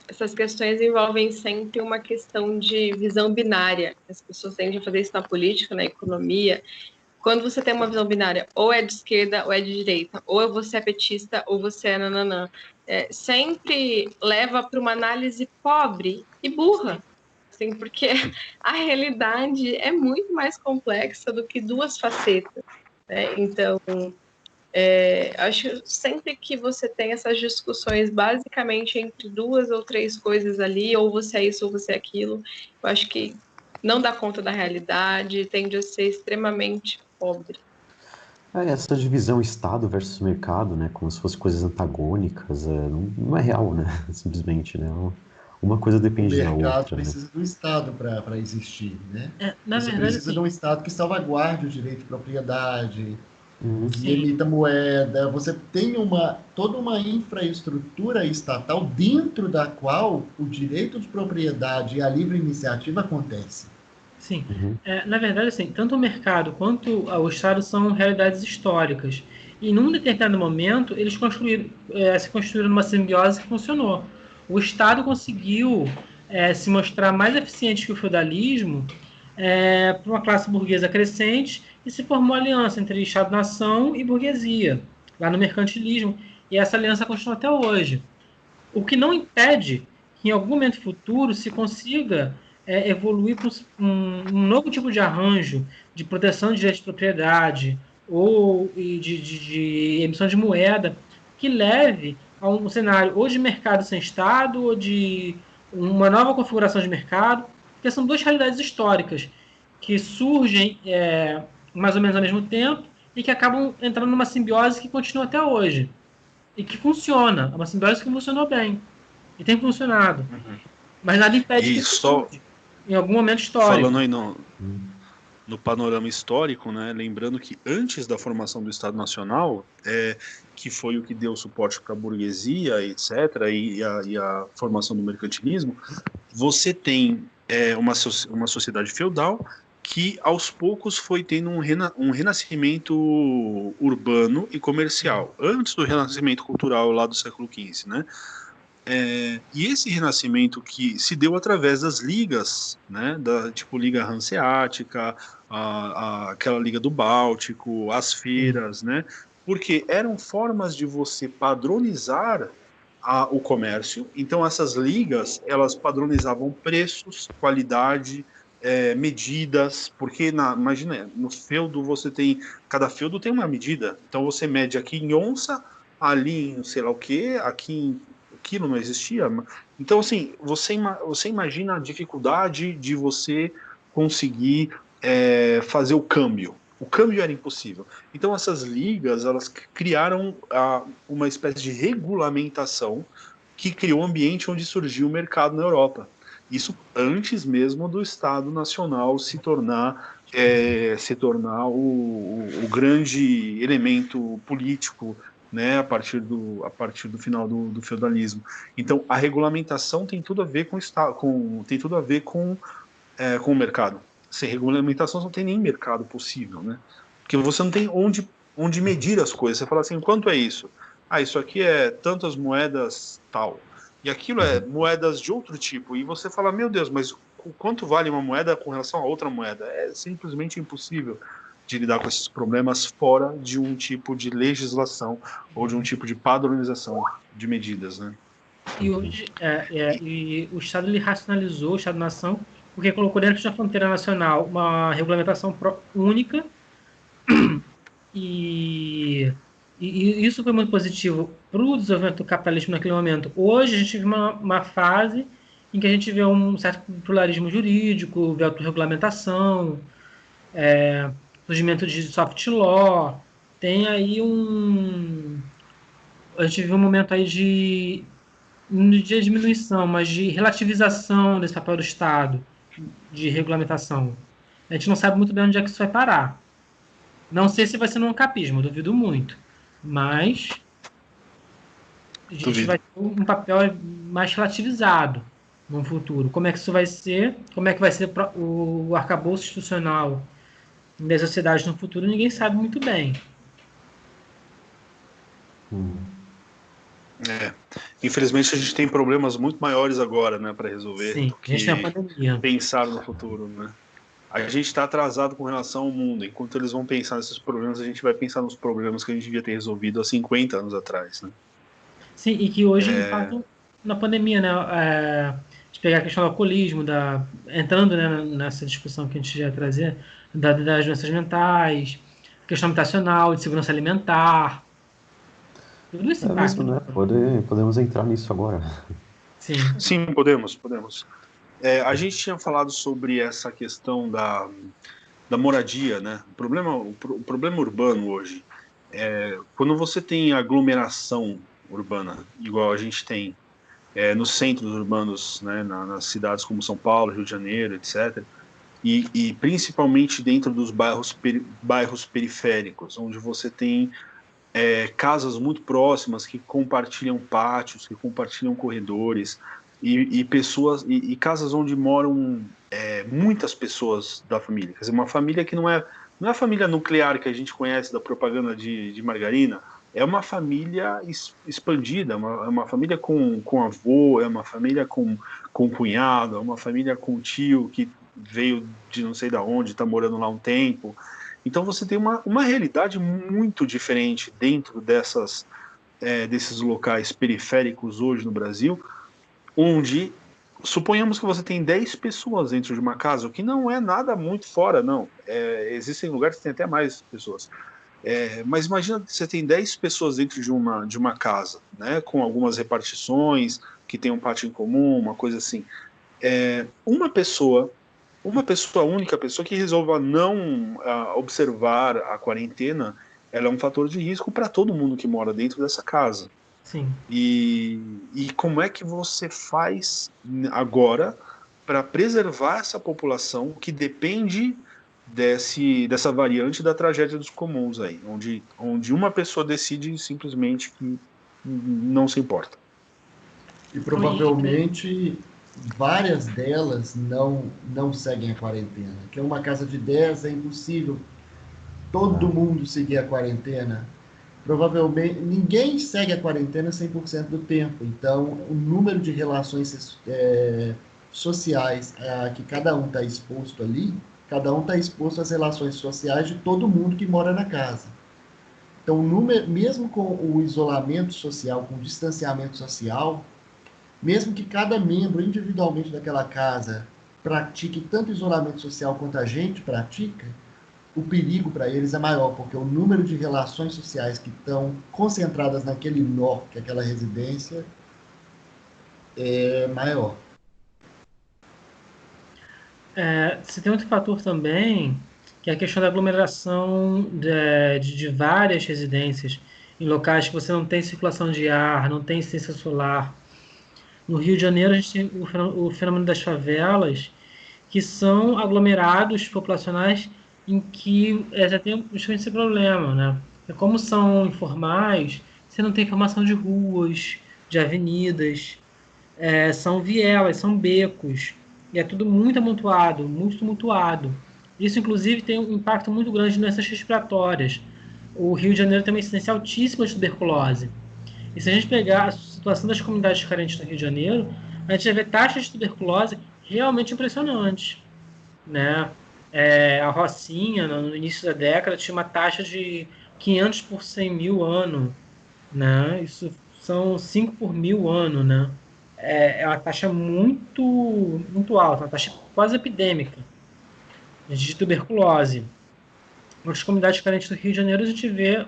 essas questões envolvem sempre uma questão de visão binária. As pessoas tendem a fazer isso na política, na economia. Quando você tem uma visão binária, ou é de esquerda ou é de direita, ou você é petista ou você é nananã, sempre leva para uma análise pobre e burra, assim, porque a realidade é muito mais complexa do que duas facetas, né? Então, acho sempre que você tem essas discussões basicamente entre duas ou três coisas ali, ou você é isso ou você é aquilo, eu acho que não dá conta da realidade, tende a ser extremamente pobre. Essa divisão Estado versus mercado, né, como se fossem coisas antagônicas, não é real, né, simplesmente, né, uma coisa O depende da mercado outra, né. precisa do Estado para existir, né? Na Você verdade, precisa assim, de um Estado que salvaguarde o direito de propriedade, que sim, emita moeda. Você tem toda uma infraestrutura estatal dentro da qual o direito de propriedade e a livre iniciativa acontece. sim. Uhum. Na verdade, assim, tanto o mercado quanto o Estado são realidades históricas. E num determinado momento, eles se construíram numa simbiose que funcionou. O Estado conseguiu se mostrar mais eficiente que o feudalismo para uma classe burguesa crescente e se formou aliança entre Estado-nação e burguesia, lá no mercantilismo. E essa aliança continua até hoje. O que não impede que em algum momento futuro se consiga evoluir para um novo tipo de arranjo de proteção de direitos de propriedade ou de emissão de moeda que leve a um cenário ou de mercado sem Estado ou de uma nova configuração de mercado, porque são duas realidades históricas que surgem mais ou menos ao mesmo tempo e que acabam entrando numa simbiose que continua até hoje e que funciona. É uma simbiose que funcionou bem. E tem funcionado. Uhum. Mas nada impede que E isso só mude em algum momento falando histórico. aí no panorama histórico, né, lembrando que antes da formação do Estado Nacional, que foi o que deu suporte para a burguesia, etc., e a formação do mercantilismo, você tem uma sociedade feudal que aos poucos foi tendo um renascimento urbano e comercial, antes do renascimento cultural lá do século XV, né? E esse renascimento que se deu através das ligas, né, tipo Liga Hanseática, aquela Liga do Báltico, as feiras, né, porque eram formas de você padronizar o comércio. Então essas ligas elas padronizavam preços, qualidade, medidas, porque imagina, no feudo você tem, cada feudo tem uma medida. Então você mede aqui em onça, ali em sei lá o que, aqui em quilo não existia. Então, assim, você imagina a dificuldade de você conseguir fazer o câmbio. O câmbio era impossível. Então, essas ligas, elas criaram uma espécie de regulamentação que criou um ambiente onde surgiu o mercado na Europa. Isso antes mesmo do Estado Nacional se tornar o grande elemento político, né, a partir do final do feudalismo. Então, a regulamentação tem tudo a ver tem tudo a ver com o mercado. Sem regulamentação não tem nem mercado possível, né? Porque você não tem onde medir as coisas. Você fala assim, quanto é isso? Isso aqui é tantas moedas tal. E aquilo é moedas de outro tipo. E você fala, meu Deus, mas quanto vale uma moeda com relação a outra moeda? É simplesmente impossível de lidar com esses problemas fora de um tipo de legislação ou de um tipo de padronização de medidas, né? E hoje e o Estado ele racionalizou o Estado-nação porque colocou dentro da fronteira nacional uma regulamentação única e, e isso foi muito positivo para o desenvolvimento do capitalismo naquele momento. Hoje a gente vive uma fase em que a gente vê um certo pluralismo jurídico, vê autorregulamentação, surgimento de soft law, tem aí a gente viu um momento aí de diminuição, mas de relativização desse papel do Estado, de regulamentação. A gente não sabe muito bem onde é que isso vai parar. Não sei se vai ser num capismo, duvido muito. Mas a gente vai ter um papel mais relativizado no futuro. Como é que isso vai ser? Como é que vai ser o arcabouço institucional das sociedades no futuro? Ninguém sabe muito bem. Infelizmente a gente tem problemas muito maiores agora, né, para resolver. Sim, do a gente tem a pandemia. Pensar no futuro, né? A gente está atrasado com relação ao mundo. Enquanto eles vão pensar nesses problemas, a gente vai pensar nos problemas que a gente devia ter resolvido há 50 anos atrás, né? Sim, e que hoje, de fato, na pandemia, né, de pegar a questão do alcoolismo, entrando, né, nessa discussão que a gente já ia trazer, das doenças mentais, questão habitacional, de segurança alimentar, tudo isso impacta. Mesmo, né? Podemos entrar nisso agora. Sim, podemos. A gente tinha falado sobre essa questão da moradia, né? O problema urbano hoje quando você tem aglomeração urbana, igual a gente tem nos centros urbanos, né, nas cidades como São Paulo, Rio de Janeiro, etc., e principalmente dentro dos bairros periféricos, onde você tem casas muito próximas que compartilham pátios, que compartilham corredores, e pessoas e casas onde moram muitas pessoas da família. Quer dizer, uma família que não é a família nuclear que a gente conhece da propaganda de margarina, é uma família expandida, uma família com avô, é uma família com cunhado, é uma família com tio que veio de não sei de onde, está morando lá um tempo. Então você tem uma realidade muito diferente dentro desses locais periféricos hoje no Brasil, onde suponhamos que você tem 10 pessoas dentro de uma casa, o que não é nada muito fora, não. Existem lugares que tem até mais pessoas. Mas imagina que você tem 10 pessoas dentro de uma casa, né, com algumas repartições, que tem um pátio em comum, uma coisa assim. Uma única pessoa que resolva não observar a quarentena, ela é um fator de risco para todo mundo que mora dentro dessa casa. Sim. E como é que você faz agora para preservar essa população que depende dessa variante da tragédia dos comuns aí, onde uma pessoa decide simplesmente que não se importa. E provavelmente várias delas não seguem a quarentena. Que é uma casa de 10, é impossível todo mundo seguir a quarentena. Provavelmente ninguém segue a quarentena 100% do tempo. Então, o número de relações sociais que cada um está exposto ali, cada um está exposto às relações sociais de todo mundo que mora na casa. Então, mesmo com o isolamento social, com o distanciamento social, mesmo que cada membro individualmente daquela casa pratique tanto isolamento social quanto a gente pratica, o perigo para eles é maior, porque o número de relações sociais que estão concentradas naquele nó, que é aquela residência, é maior. Você tem outro fator também, que é a questão da aglomeração de várias residências, em locais que você não tem circulação de ar, não tem incidência solar. No Rio de Janeiro, a gente tem o fenômeno das favelas, que são aglomerados populacionais em que já tem justamente esse problema, né? Como são informais, você não tem informação de ruas, de avenidas, são vielas, são becos, e é tudo muito amontoado, muito tumultuado. Isso, inclusive, tem um impacto muito grande em doenças respiratórias. O Rio de Janeiro tem uma incidência altíssima de tuberculose. E se a gente pegar a situação das comunidades carentes no Rio de Janeiro, a gente vai ver taxas de tuberculose realmente impressionantes, né? A Rocinha, no início da década, tinha uma taxa de 500 por 100 mil ano, né? Isso são 5 por mil ano, né? É uma taxa muito, muito alta, uma taxa quase epidêmica de tuberculose. Nas comunidades carentes do Rio de Janeiro, a gente vê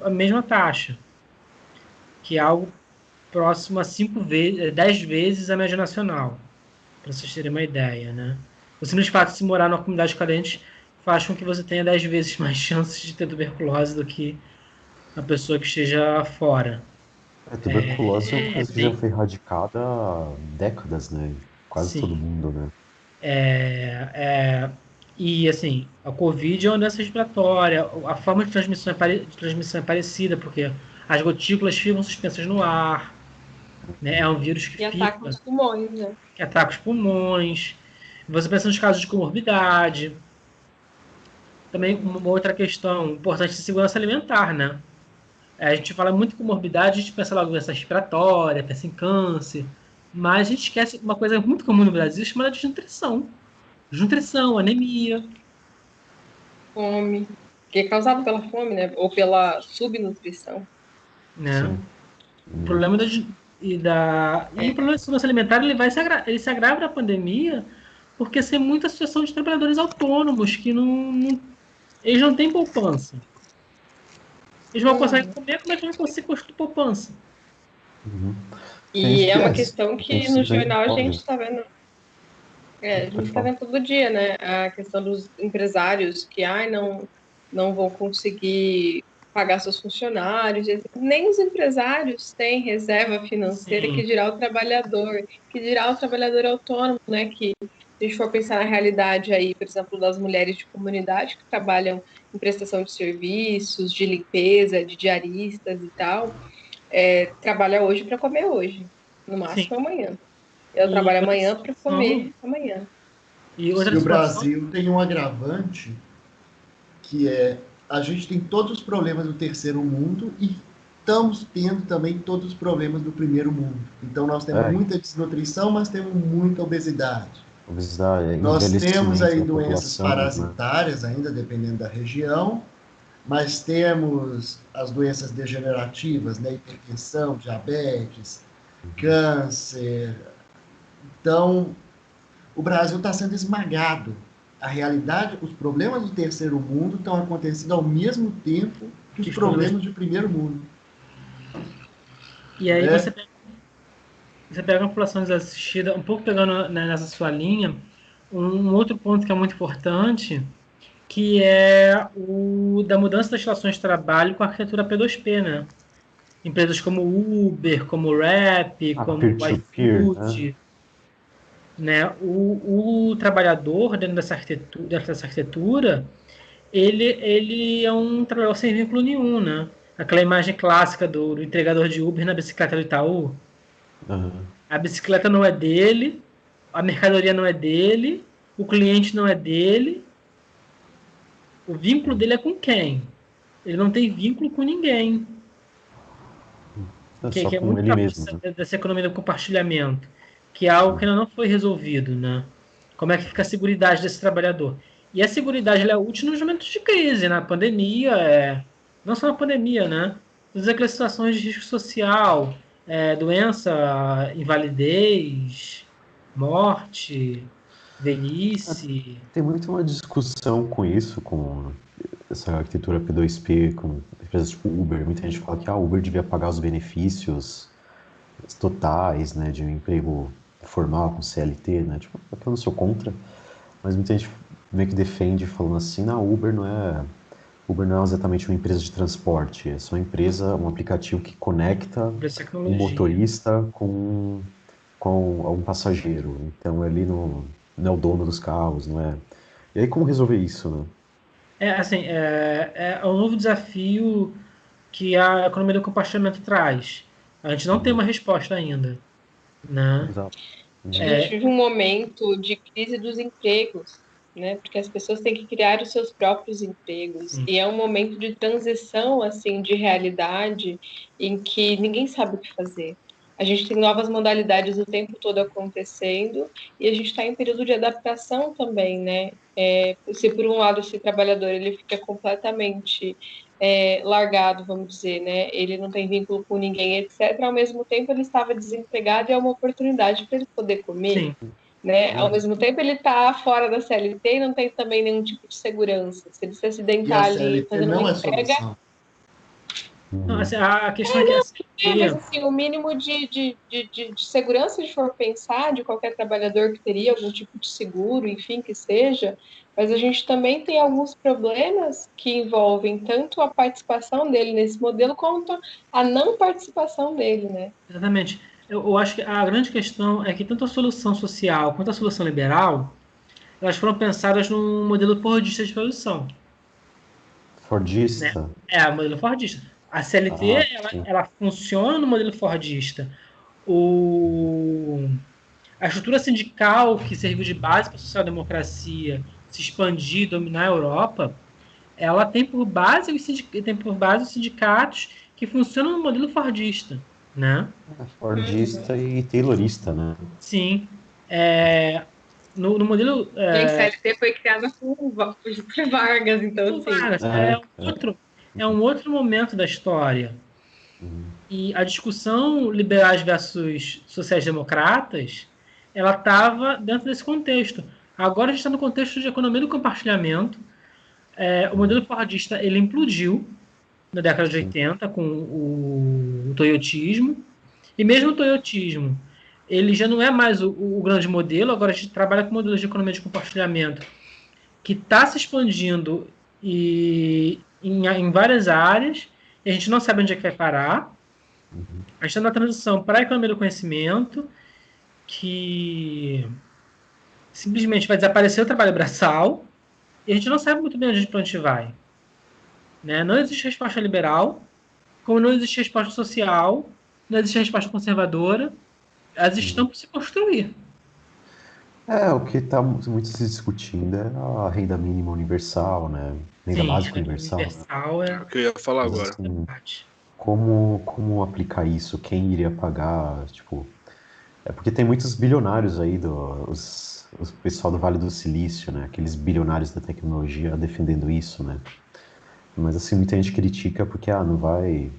a mesma taxa, que é algo próximo a 10 vezes a média nacional, para vocês terem uma ideia, né? O simples fato de se morar numa comunidade carente faz com que você tenha 10 vezes mais chances de ter tuberculose do que a pessoa que esteja fora. Tuberculose é uma coisa que já bem- foi erradicada há décadas, né? Quase todo Sim. mundo, né? E, assim, a Covid é uma doença respiratória. A forma de transmissão é parecida, porque as gotículas ficam suspensas no ar, né? É um vírus que E ataca os pulmões, né? que ataca os pulmões. Você pensa nos casos de comorbidade. Também uma outra questão importante de segurança alimentar, né? A gente fala muito em comorbidade, a gente pensa logo em doença respiratória, pensa em câncer, mas a gente esquece uma coisa muito comum no Brasil chamada desnutrição. Desnutrição, anemia. Fome. Que é causado pela fome, né? Ou pela subnutrição. Né? Sim. O problema o problema da segurança alimentar ele se agrava na pandemia porque tem muita situação de trabalhadores autônomos que eles não têm poupança. Eles não conseguem comer, como é que vão conseguir construir poupança? Uhum. E é uma Tem questão que gente no que nem jornal a pode. gente está vendo. A gente Pode está falar. vendo todo dia, né? A questão dos empresários que não vão conseguir pagar seus funcionários. Nem os empresários têm reserva financeira, Sim. que dirá o trabalhador autônomo, né? Que se a gente for pensar na realidade aí, por exemplo, das mulheres de comunidade que trabalham em prestação de serviços, de limpeza, de diaristas e tal, trabalha hoje para comer hoje, no máximo Sim. amanhã. Eu E trabalho outra amanhã para situação- comer amanhã. E outra E o situação, Brasil tem um agravante que a gente tem todos os problemas do terceiro mundo e estamos tendo também todos os problemas do primeiro mundo. Então nós temos muita desnutrição, mas temos muita obesidade. Obesidade, Nós temos envelhecimento aí da doenças população, né? parasitárias ainda, dependendo da região, mas temos as doenças degenerativas, né? Hipertensão, diabetes, câncer. Então, o Brasil está sendo esmagado. A realidade, os problemas do terceiro mundo estão acontecendo ao mesmo tempo que os problemas do primeiro mundo. e aí né? você pega a população desassistida, um pouco pegando, né, nessa sua linha, um outro ponto que é muito importante, que é o da mudança das relações de trabalho com a arquitetura P2P, né? Empresas como Uber, como Rappi, como peer-to-peer, né? iFood, né? O trabalhador dentro dessa arquitetura, ele é um trabalhador sem vínculo nenhum, né? Aquela imagem clássica do entregador de Uber na bicicleta do Itaú. Uhum. A bicicleta não é dele, a mercadoria não é dele, o cliente não é dele. O vínculo dele é com quem? Ele não tem vínculo com ninguém. Só Que é com muito ele mesmo, né? dessa economia do compartilhamento, que é algo que ainda não foi resolvido, né? Como é que fica a seguridade desse trabalhador? E a seguridade ela é útil nos momentos de crise, na pandemia, não só na pandemia, né? Todas aquelas situações de risco social, doença, invalidez, morte, velhice. Tem muito uma discussão com isso, com essa arquitetura P2P, com empresas tipo Uber. Muita gente fala que a Uber devia pagar os benefícios totais, né, de um emprego formal com CLT, né? Tipo, eu não sou contra, mas muita gente meio que defende falando assim, na Uber não é exatamente uma empresa de transporte, é só uma empresa, um aplicativo que conecta um motorista com algum passageiro. Então ele não é o dono dos carros, não é. E aí como resolver isso, né? É um novo desafio que a economia do compartilhamento traz. A gente não tem uma resposta ainda, né? Exato. A gente vive um momento de crise dos empregos, né? Porque as pessoas têm que criar os seus próprios empregos. Sim. E é um momento de transição, assim, de realidade em que ninguém sabe o que fazer. A gente tem novas modalidades o tempo todo acontecendo e a gente está em período de adaptação também, né? Se por um lado esse trabalhador ele fica completamente largado, vamos dizer, né? Ele não tem vínculo com ninguém, etc. Ao mesmo tempo ele estava desempregado e é uma oportunidade para ele poder comer. Sim. Né? Ao mesmo tempo ele está fora da CLT e não tem também nenhum tipo de segurança. Se ele se E a acidentar ali CLT fazendo não uma é entrega, solução. Não, assim, a questão é que a Mas CLT, assim, o mínimo de segurança, se for pensar, de qualquer trabalhador que teria algum tipo de seguro, enfim, que seja, mas a gente também tem alguns problemas que envolvem tanto a participação dele nesse modelo quanto a não participação dele, né? exatamente, eu acho que a grande questão é que tanto a solução social quanto a solução liberal, elas foram pensadas num modelo fordista de produção, né? Fordista? É, o modelo fordista. A CLT, Ah, ela, sim. ela funciona no modelo fordista. O, a estrutura sindical que serviu de base para a social-democracia se expandir, dominar a Europa, ela tem por base os sindicatos que funcionam no modelo fordista, né? Fordista e taylorista, né? Sim. No modelo Gente, CLT foi criada por Vargas, então, assim, Vargas, É. é um outro momento da história. Uhum. E a discussão liberais versus sociais-democratas, ela estava dentro desse contexto. Agora a gente está no contexto de economia do compartilhamento. O modelo fordista ele implodiu na década de Sim. 80 com o toyotismo. E mesmo o toyotismo, ele já não é mais o grande modelo, agora a gente trabalha com modelos de economia de compartilhamento que está se expandindo em várias áreas, e a gente não sabe onde é que vai parar. Uhum. A gente está na transição para a economia do conhecimento, que simplesmente vai desaparecer o trabalho braçal, e a gente não sabe muito bem onde a gente vai. Né? Não existe resposta liberal, como não existe resposta social, não existe resposta conservadora, elas estão Uhum. por se construir. O que está muito se discutindo é a renda mínima universal, né? Renda Sim, básica a universal, né? universal É o que eu ia falar Mas agora. assim, parte. como aplicar isso? Quem iria pagar? Tipo, é porque tem muitos bilionários aí, os pessoal do Vale do Silício, né? Aqueles bilionários da tecnologia defendendo isso, né? Mas assim, muita gente critica porque, não vai.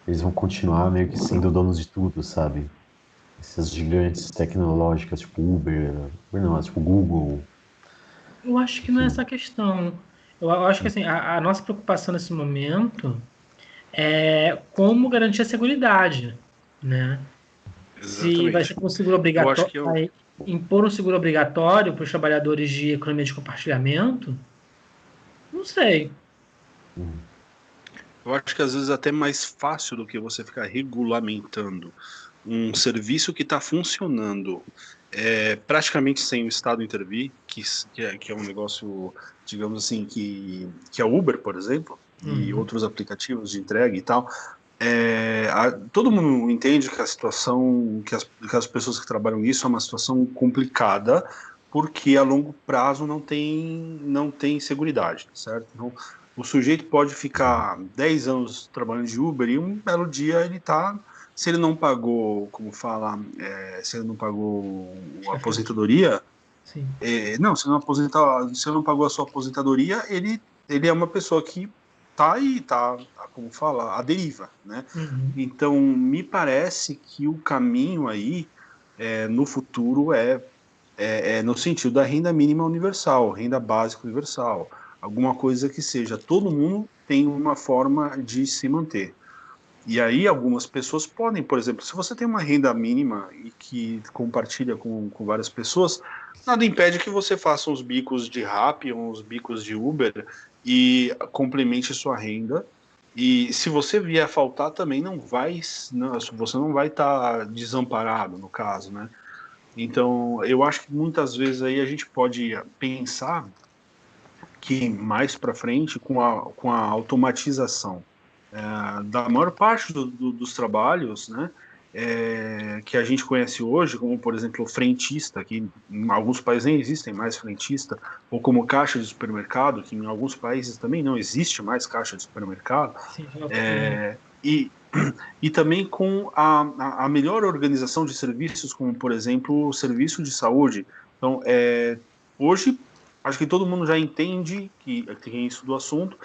Eles vão continuar meio que sendo donos de tudo, sabe? Essas gigantes tecnológicas, tipo Uber não, tipo Google, Eu acho que não é enfim. essa questão. Eu acho que assim, a nossa preocupação nesse momento é como garantir a seguridade, né? Se vai ser Exatamente. com seguro Eu acho obrigatório, que eu, vai impor um seguro obrigatório para os trabalhadores de economia de compartilhamento? Não sei. Hum. eu acho que às vezes é até mais fácil do que você ficar regulamentando um serviço que está funcionando praticamente sem o Estado intervir, que é um negócio, digamos assim, que é o Uber, por exemplo, e Uhum. outros aplicativos de entrega e tal. Todo mundo entende que a situação, que as pessoas que trabalham nisso é uma situação complicada, porque a longo prazo não tem seguridade, certo? Então, o sujeito pode ficar 10 anos trabalhando de Uber e um belo dia ele tá, se ele não pagou, como fala, se ele não pagou a Acho que foi. aposentadoria, Sim. não, se ele não pagou a sua aposentadoria, ele é uma pessoa que tá aí, tá, como fala, à deriva, né? Uhum. Então, me parece que o caminho aí, no futuro, é no sentido da renda mínima universal, renda básica universal, alguma coisa que seja, todo mundo tem uma forma de se manter. E aí algumas pessoas podem, por exemplo, se você tem uma renda mínima e que compartilha com várias pessoas, nada impede que você faça uns bicos de Rappi, uns bicos de Uber e complemente sua renda. E se você vier a faltar também você não vai estar desamparado no caso, né? Então, eu acho que muitas vezes aí a gente pode pensar que mais para frente com a automatização da maior parte dos trabalhos, né, que a gente conhece hoje, como por exemplo o frentista, que em alguns países nem existem mais frentista, ou como caixa de supermercado, que em alguns países também não existe mais caixa de supermercado, Sim, já foi. e, e também com a melhor organização de serviços, como por exemplo o serviço de saúde. Então, hoje, acho que todo mundo já entende, que quem estuda o assunto,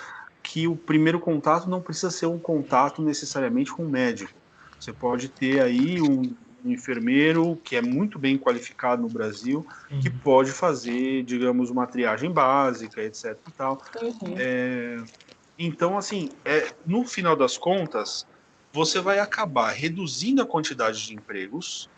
que o primeiro contato não precisa ser um contato necessariamente com um médico. Você pode ter aí um enfermeiro que é muito bem qualificado no Brasil, que Sim. pode fazer, digamos, uma triagem básica, etc. E tal. Uhum. Então, assim, no final das contas, você vai acabar reduzindo a quantidade de empregos,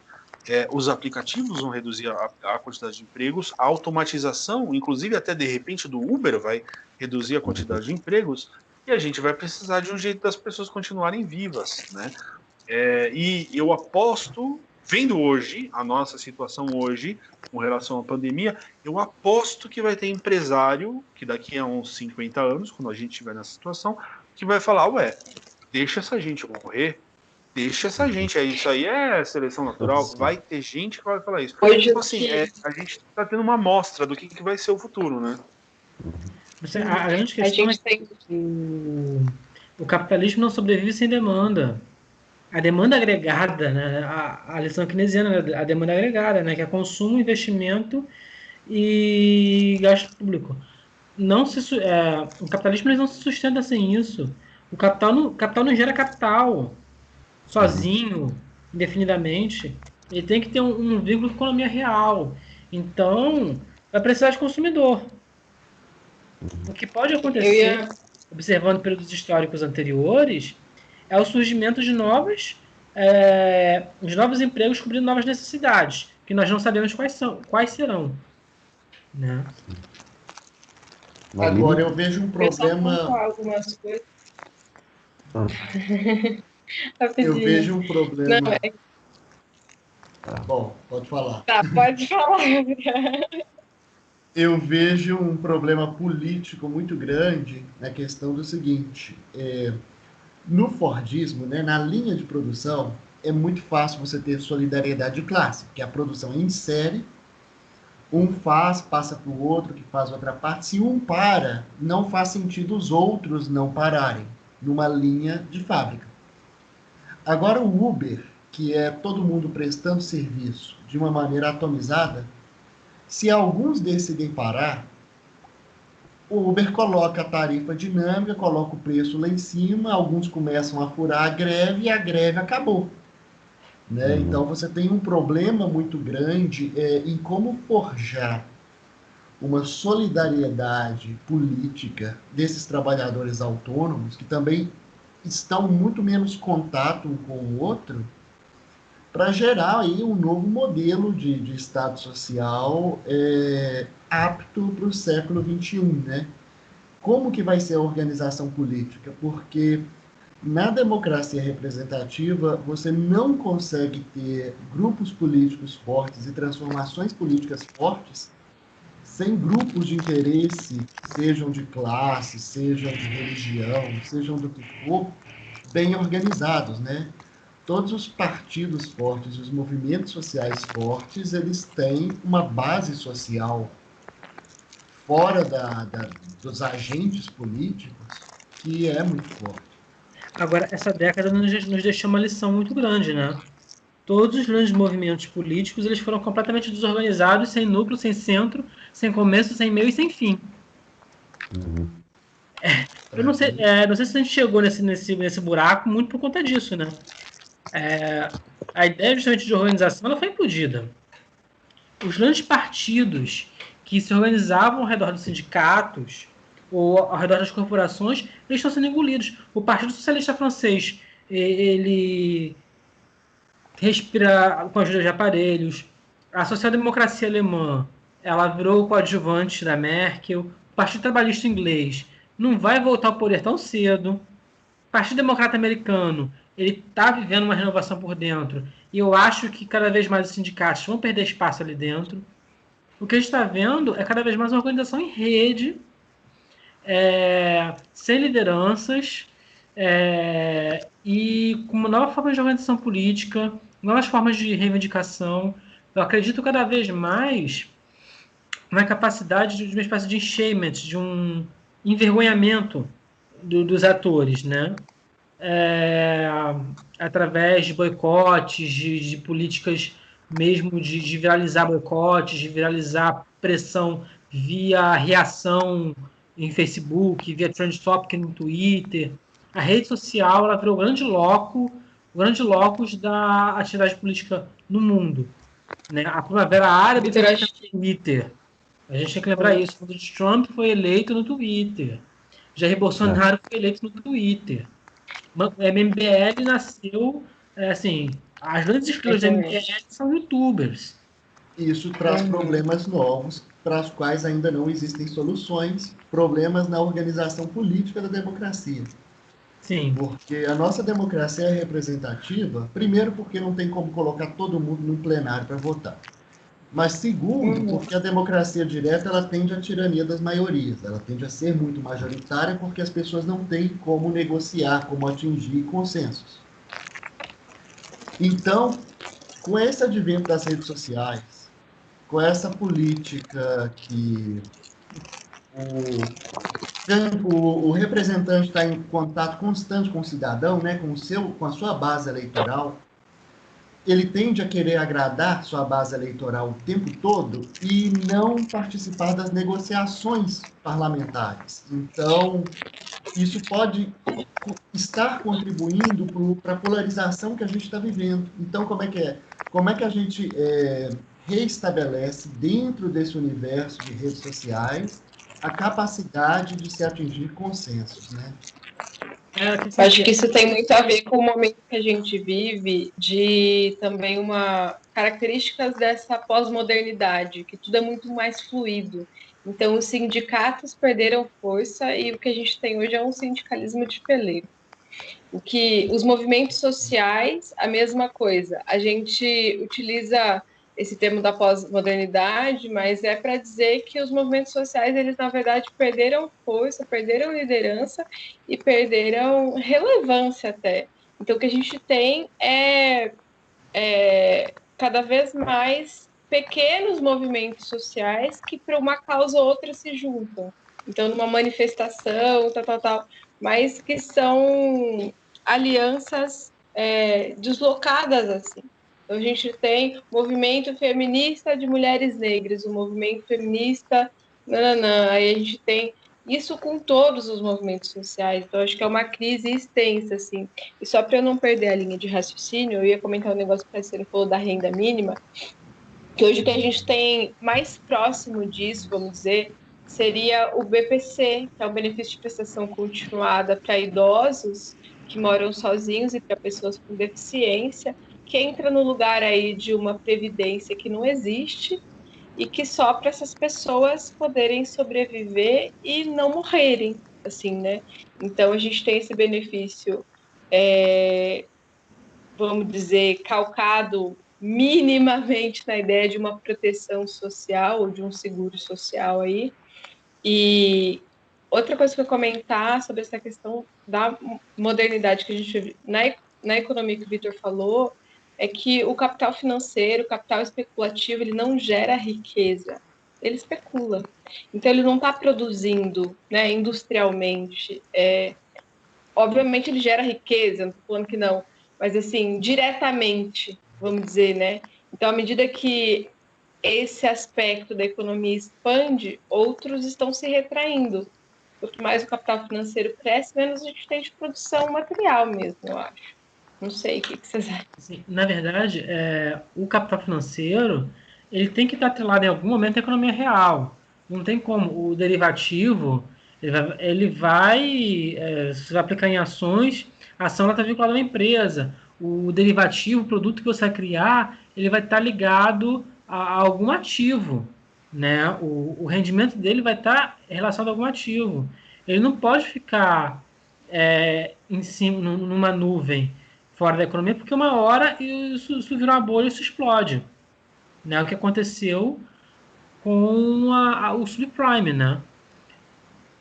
os aplicativos vão reduzir a quantidade de empregos, a automatização, inclusive até de repente do Uber, vai reduzir a quantidade de empregos, e a gente vai precisar de um jeito das pessoas continuarem vivas, né? E eu aposto, vendo hoje, a nossa situação hoje, com relação à pandemia, eu aposto que vai ter empresário, que daqui a uns 50 anos, quando a gente estiver nessa situação, que vai falar, deixa essa gente morrer, deixa essa gente, isso aí é seleção natural, vai ter gente que vai falar isso. Hoje, então, assim, a gente está tendo uma amostra do que vai ser o futuro, né? A grande questão é que o capitalismo não sobrevive sem demanda. A demanda agregada, né, a lição keynesiana, a demanda agregada, né, que é consumo, investimento e gasto público. O capitalismo não se sustenta sem isso. O capital não gera capital sozinho, indefinidamente. Ele tem que ter um vínculo com a economia real. Então, vai precisar de consumidor. O que pode acontecer, observando períodos históricos anteriores, é o surgimento de novos empregos cobrindo novas necessidades, que nós não sabemos quais serão. Né? Agora, eu vejo um problema... algumas coisas. Eu vejo um problema... Bom, pode falar. Tá, pode falar. Eu vejo um problema político muito grande na questão do seguinte, no Fordismo, né, na linha de produção, é muito fácil você ter solidariedade de classe, porque a produção é em série, um passa para o outro, que faz outra parte. Se um para, não faz sentido os outros não pararem numa linha de fábrica. Agora o Uber, que é todo mundo prestando serviço de uma maneira atomizada, se alguns decidem parar, o Uber coloca a tarifa dinâmica, coloca o preço lá em cima, alguns começam a furar a greve e a greve acabou. Né? Então você tem um problema muito grande em como forjar uma solidariedade política desses trabalhadores autônomos, que também estão muito menos contato um com o outro, para gerar aí um novo modelo de Estado social apto para o século XXI, né? Como que vai ser a organização política? Porque na democracia representativa você não consegue ter grupos políticos fortes e transformações políticas fortes sem grupos de interesse, sejam de classe, sejam de religião, sejam do que for, bem organizados, né? Todos os partidos fortes, os movimentos sociais fortes, eles têm uma base social fora dos agentes políticos que é muito forte. Agora, essa década nos deixou uma lição muito grande, né? Todos os grandes movimentos políticos eles foram completamente desorganizados, sem núcleo, sem centro, sem começo, sem meio e sem fim. Eu não sei se a gente chegou nesse buraco muito por conta disso, né? A ideia justamente de organização ela foi implodida. Os grandes partidos que se organizavam ao redor dos sindicatos ou ao redor das corporações, eles estão sendo engolidos. O Partido Socialista Francês, ele respira com a ajuda de aparelhos. A social-democracia alemã, ela virou o coadjuvante da Merkel. O Partido Trabalhista inglês não vai voltar ao poder tão cedo. O Partido Democrata americano, ele está vivendo uma renovação por dentro. E eu acho que cada vez mais os sindicatos vão perder espaço ali dentro. O que a gente está vendo é cada vez mais uma organização em rede, sem lideranças, e com uma nova forma de organização política, novas formas de reivindicação. Eu acredito cada vez mais na capacidade de uma espécie de enchimento, de um envergonhamento dos atores, né? Através de boicotes, de políticas mesmo de viralizar boicotes, de viralizar pressão via reação em Facebook, via Trend Topic no Twitter. A rede social ela virou o grande locus da atividade política no mundo. Né? A Primavera Árabe foi no Twitter. A gente tem que lembrar isso. Quando Trump foi eleito no Twitter. Jair Bolsonaro foi eleito no Twitter. MBL nasceu, assim, as grandes estrelas da MBL são youtubers. Isso traz problemas novos para os quais ainda não existem soluções, problemas na organização política da democracia. Sim. Porque a nossa democracia é representativa, primeiro porque não tem como colocar todo mundo no plenário para votar. Mas segundo, porque a democracia direta ela tende à tirania das maiorias, ela tende a ser muito majoritária porque as pessoas não têm como negociar, como atingir consensos. Então, com esse advento das redes sociais, com essa política que o representante está em contato constante com o cidadão, né, com a sua base eleitoral, ele tende a querer agradar sua base eleitoral o tempo todo e não participar das negociações parlamentares. Então, isso pode estar contribuindo para a polarização que a gente está vivendo. Então, como é que é? Como é que a gente reestabelece dentro desse universo de redes sociais a capacidade de se atingir consensos, né? Acho que isso tem muito a ver com o momento que a gente vive, de também características dessa pós-modernidade, que tudo é muito mais fluido. Então, os sindicatos perderam força e o que a gente tem hoje é um sindicalismo de peleiro. Os movimentos sociais, a mesma coisa. A gente utiliza esse termo da pós-modernidade, mas é para dizer que os movimentos sociais, eles na verdade perderam força, perderam liderança e perderam relevância até. Então, o que a gente tem é cada vez mais pequenos movimentos sociais que para uma causa ou outra se juntam. Então, numa manifestação, tal, mas que são alianças deslocadas, assim. Então, a gente tem o movimento feminista de mulheres negras, o movimento feminista, aí a gente tem isso com todos os movimentos sociais. Então, acho que é uma crise extensa, assim. E só para eu não perder a linha de raciocínio, eu ia comentar um negócio que você falou da renda mínima, que hoje o que a gente tem mais próximo disso, vamos dizer, seria o BPC, que é o benefício de prestação continuada para idosos que moram sozinhos e para pessoas com deficiência, que entra no lugar aí de uma previdência que não existe e que só para essas pessoas poderem sobreviver e não morrerem, assim, né? Então a gente tem esse benefício, vamos dizer, calcado minimamente na ideia de uma proteção social ou de um seguro social aí. E outra coisa que eu ia comentar sobre essa questão da modernidade que a gente vive na economia que o Vitor falou, é que o capital financeiro, o capital especulativo, ele não gera riqueza, ele especula. Então, ele não está produzindo, né, industrialmente. Obviamente, ele gera riqueza, não estou falando que não, mas, assim, diretamente, vamos dizer, né? Então, à medida que esse aspecto da economia expande, outros estão se retraindo. Quanto mais o capital financeiro cresce, menos a gente tem de produção material mesmo, eu acho. Não sei, o que vocês acham? Assim, na verdade, o capital financeiro ele tem que estar atrelado em algum momento à economia real. Não tem como. O derivativo se vai aplicar em ações, a ação está vinculada a uma empresa. O derivativo, o produto que você vai criar, ele vai estar ligado a algum ativo. Né? O rendimento dele vai estar relacionado a algum ativo. Ele não pode ficar em cima, numa nuvem fora da economia, porque uma hora isso vira uma bolha e isso explode. Né? O que aconteceu com o subprime, né?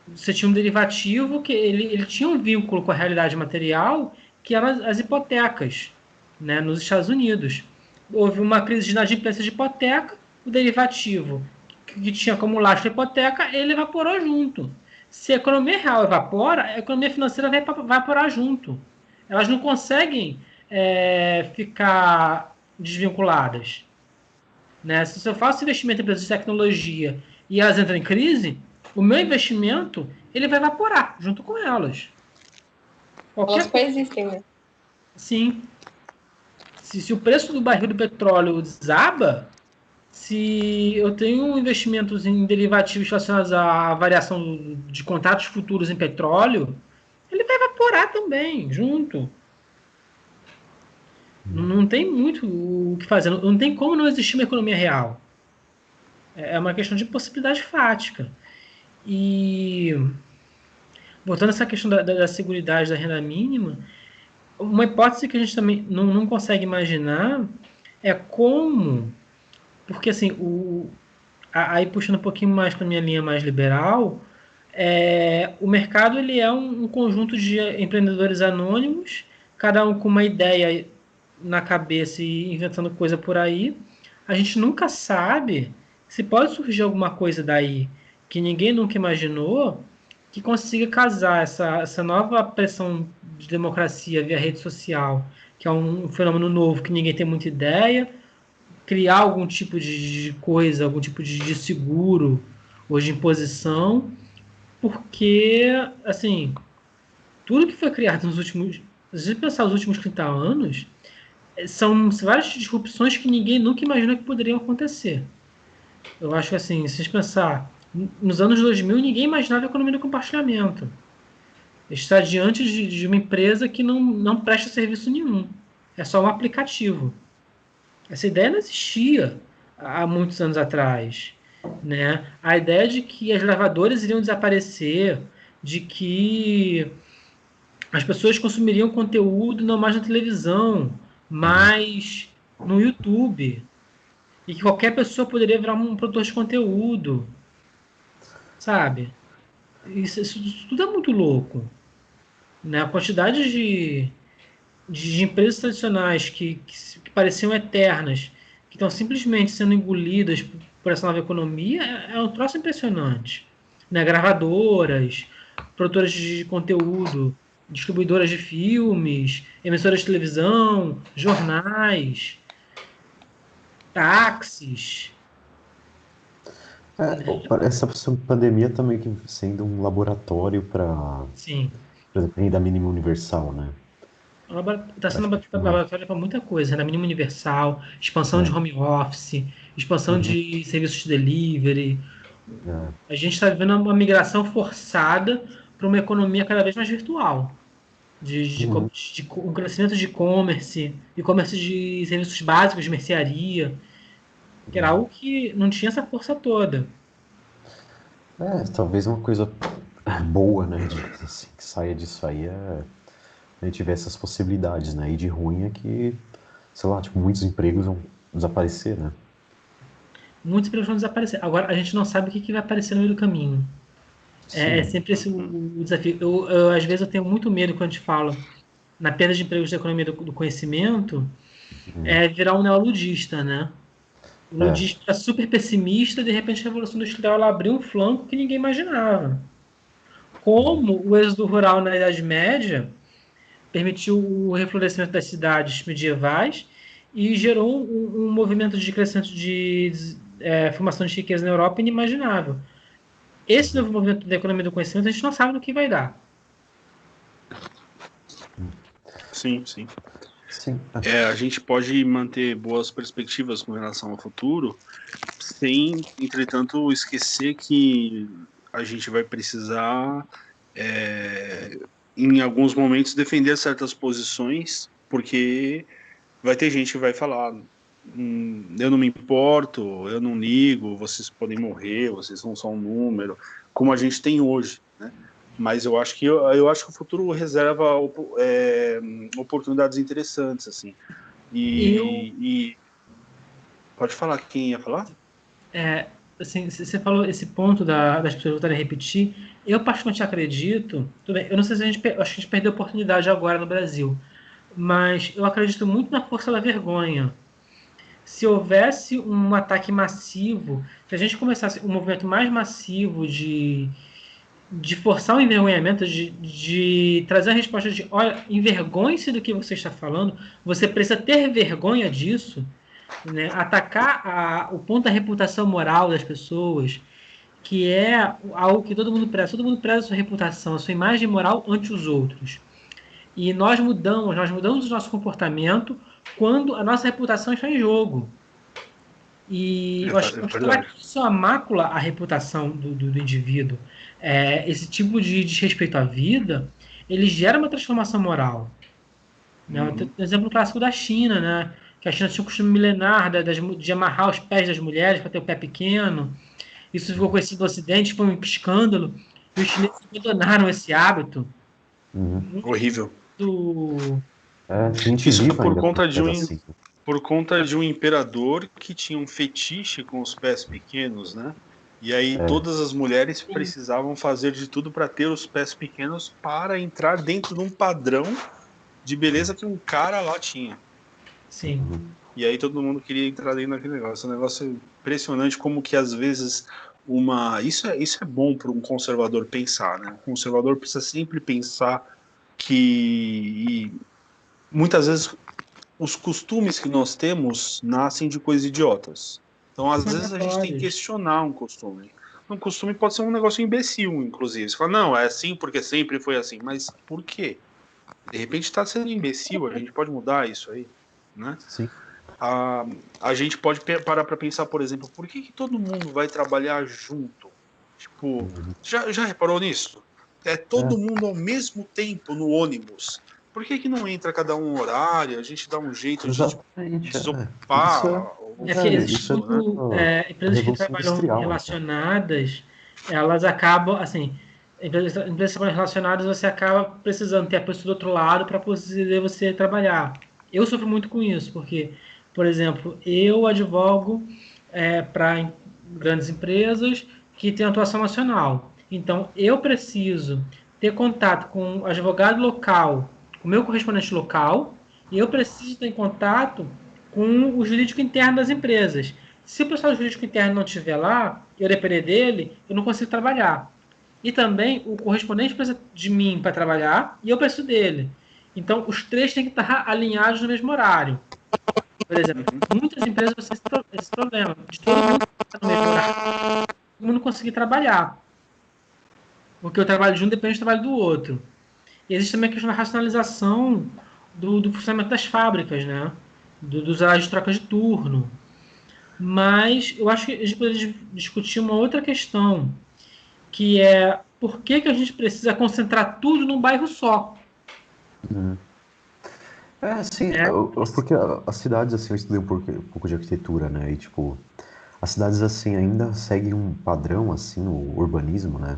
Você tinha um derivativo que ele tinha um vínculo com a realidade material, que eram as hipotecas, né? Nos Estados Unidos. Houve uma crise de inadimplência de hipoteca, o derivativo que tinha como lastro a hipoteca, ele evaporou junto. Se a economia real evapora, a economia financeira vai evaporar junto. Elas não conseguem ficar desvinculadas. Né? Se eu faço investimento em empresas de tecnologia e elas entram em crise, o meu investimento ele vai evaporar junto com elas. Elas coexistem, né? Sim. Se o preço do barril do petróleo desaba, Se eu tenho investimentos em derivativos relacionados à variação de contratos futuros em petróleo, ele vai evaporar também, junto. Não tem muito o que fazer. Não tem como não existir uma economia real. É uma questão de possibilidade fática. E, voltando a essa questão da seguridade da renda mínima, uma hipótese que a gente também não consegue imaginar é como... Porque, assim, aí puxando um pouquinho mais para a minha linha mais liberal, o mercado ele é um conjunto de empreendedores anônimos, cada um com uma ideia na cabeça e inventando coisa por aí. A gente nunca sabe se pode surgir alguma coisa daí que ninguém nunca imaginou que consiga casar essa nova pressão de democracia via rede social, que é um fenômeno novo que ninguém tem muita ideia, criar algum tipo de coisa, algum tipo de seguro ou de imposição, porque, assim, tudo que foi criado nos últimos... Se a gente pensar os últimos 30 anos, são várias disrupções que ninguém nunca imaginou que poderiam acontecer. Eu acho que, assim, se a gente pensar, nos anos 2000, ninguém imaginava a economia do compartilhamento. Está diante de uma empresa que não presta serviço nenhum. É só um aplicativo. Essa ideia não existia há muitos anos atrás, né? A ideia de que as gravadoras iriam desaparecer, de que as pessoas consumiriam conteúdo não mais na televisão, mas no YouTube, e que qualquer pessoa poderia virar um produtor de conteúdo, sabe? Isso tudo é muito louco, né? A quantidade de empresas tradicionais que pareciam eternas, que estão simplesmente sendo engolidas por essa nova economia, é um troço impressionante. Né? Gravadoras, produtoras de conteúdo, distribuidoras de filmes, emissoras de televisão, jornais, táxis. Essa pandemia também que sendo um laboratório para, Sim. por exemplo, renda mínima universal, né? Está sendo laboratório para muita coisa, renda mínima universal, expansão de home office, expansão de serviços de delivery. A gente está vivendo uma migração forçada para uma economia cada vez mais virtual, um crescimento de e-commerce de serviços básicos de mercearia, que era algo que não tinha essa força toda. Talvez uma coisa boa, né, assim, que saia disso aí a gente tiver essas possibilidades, né? E de ruim é que, sei lá, tipo, muitos empregos vão desaparecer, né? Muitos empregos vão desaparecer. Agora, a gente não sabe o que vai aparecer no meio do caminho. É sempre esse o desafio. Às vezes eu tenho muito medo quando a gente fala na perda de empregos da economia do conhecimento, virar um neoludista, né? O ludista super pessimista, de repente a Revolução Industrial ela abriu um flanco que ninguém imaginava. Como o êxodo rural na Idade Média permitiu o reflorescimento das cidades medievais e gerou um movimento de crescimento de formação de riqueza na Europa inimaginável. Esse novo movimento da economia do conhecimento a gente não sabe no que vai dar. Sim. A gente pode manter boas perspectivas com relação ao futuro, sem, entretanto, esquecer que a gente vai precisar, em alguns momentos, defender certas posições, porque vai ter gente que vai falar: eu não me importo, eu não ligo, vocês podem morrer, vocês não são um número, como a gente tem hoje, né? Mas eu acho que o futuro reserva oportunidades interessantes, assim. E pode falar, quem ia falar? Assim, você falou esse ponto das pessoas voltarem a repetir. Eu particularmente acredito, tudo bem, eu não sei se acho que a gente perdeu a oportunidade agora no Brasil, mas eu acredito muito na força da vergonha. Se houvesse um ataque massivo, se a gente começasse um movimento mais massivo de forçar o envergonhamento, de trazer a resposta de: olha, envergonhe-se do que você está falando, você precisa ter vergonha disso, né? Atacar o ponto da reputação moral das pessoas, que é algo que todo mundo preza a sua reputação, a sua imagem moral ante os outros. E nós mudamos o nosso comportamento quando a nossa reputação está em jogo. E eu acho que isso é uma mácula à reputação do indivíduo. Esse tipo de desrespeito à vida, ele gera uma transformação moral. Né? Tem um exemplo clássico da China, né? Que a China tinha o costume milenar de amarrar os pés das mulheres para ter o pé pequeno. Isso ficou conhecido no Ocidente, foi um escândalo. E os chineses abandonaram esse hábito. Horrível. Gente isso viva por ainda conta assim. por conta de um imperador que tinha um fetiche com os pés pequenos, né? E aí todas as mulheres precisavam fazer de tudo para ter os pés pequenos para entrar dentro de um padrão de beleza que um cara lá tinha. Sim. E aí todo mundo queria entrar dentro daquele negócio. Um negócio impressionante como que às vezes isso é bom para um conservador pensar, né? O conservador precisa sempre pensar que muitas vezes os costumes que nós temos nascem de coisas idiotas. Então, às vezes, a gente tem que questionar um costume. Um costume pode ser um negócio imbecil, inclusive. Você fala, não, é assim porque sempre foi assim. Mas por quê? De repente está sendo imbecil, a gente pode mudar isso aí, né? Sim. A gente pode parar para pensar, por exemplo, por que todo mundo vai trabalhar junto? Tipo, já reparou nisso? Todo mundo ao mesmo tempo no ônibus. Por que não entra cada um horário? A gente dá um jeito de desocupar empresas que trabalham relacionadas, elas acabam, assim, empresas que trabalham relacionadas, você acaba precisando ter a pessoa do outro lado para poder você trabalhar. Eu sofro muito com isso, porque, por exemplo, eu advogo para grandes empresas que têm atuação nacional. Então, eu preciso ter contato com o advogado local, com o meu correspondente local, e eu preciso ter contato com o jurídico interno das empresas. Se o pessoal jurídico interno não estiver lá, eu depender dele, eu não consigo trabalhar. E também o correspondente precisa de mim para trabalhar e eu preciso dele. Então, os três têm que estar alinhados no mesmo horário. Por exemplo, muitas empresas têm esse problema de todo mundo estar no mesmo horário, todo mundo conseguir trabalhar. Porque o trabalho de um depende do trabalho do outro. E existe também a questão da racionalização do funcionamento das fábricas, né? Dos horários de troca de turno. Mas eu acho que a gente poderia discutir uma outra questão, que é por que a gente precisa concentrar tudo num bairro só? Sim, porque as cidades, assim, eu estudei um pouco de arquitetura, né, e, tipo, as cidades, assim, ainda seguem um padrão, assim, o urbanismo, né,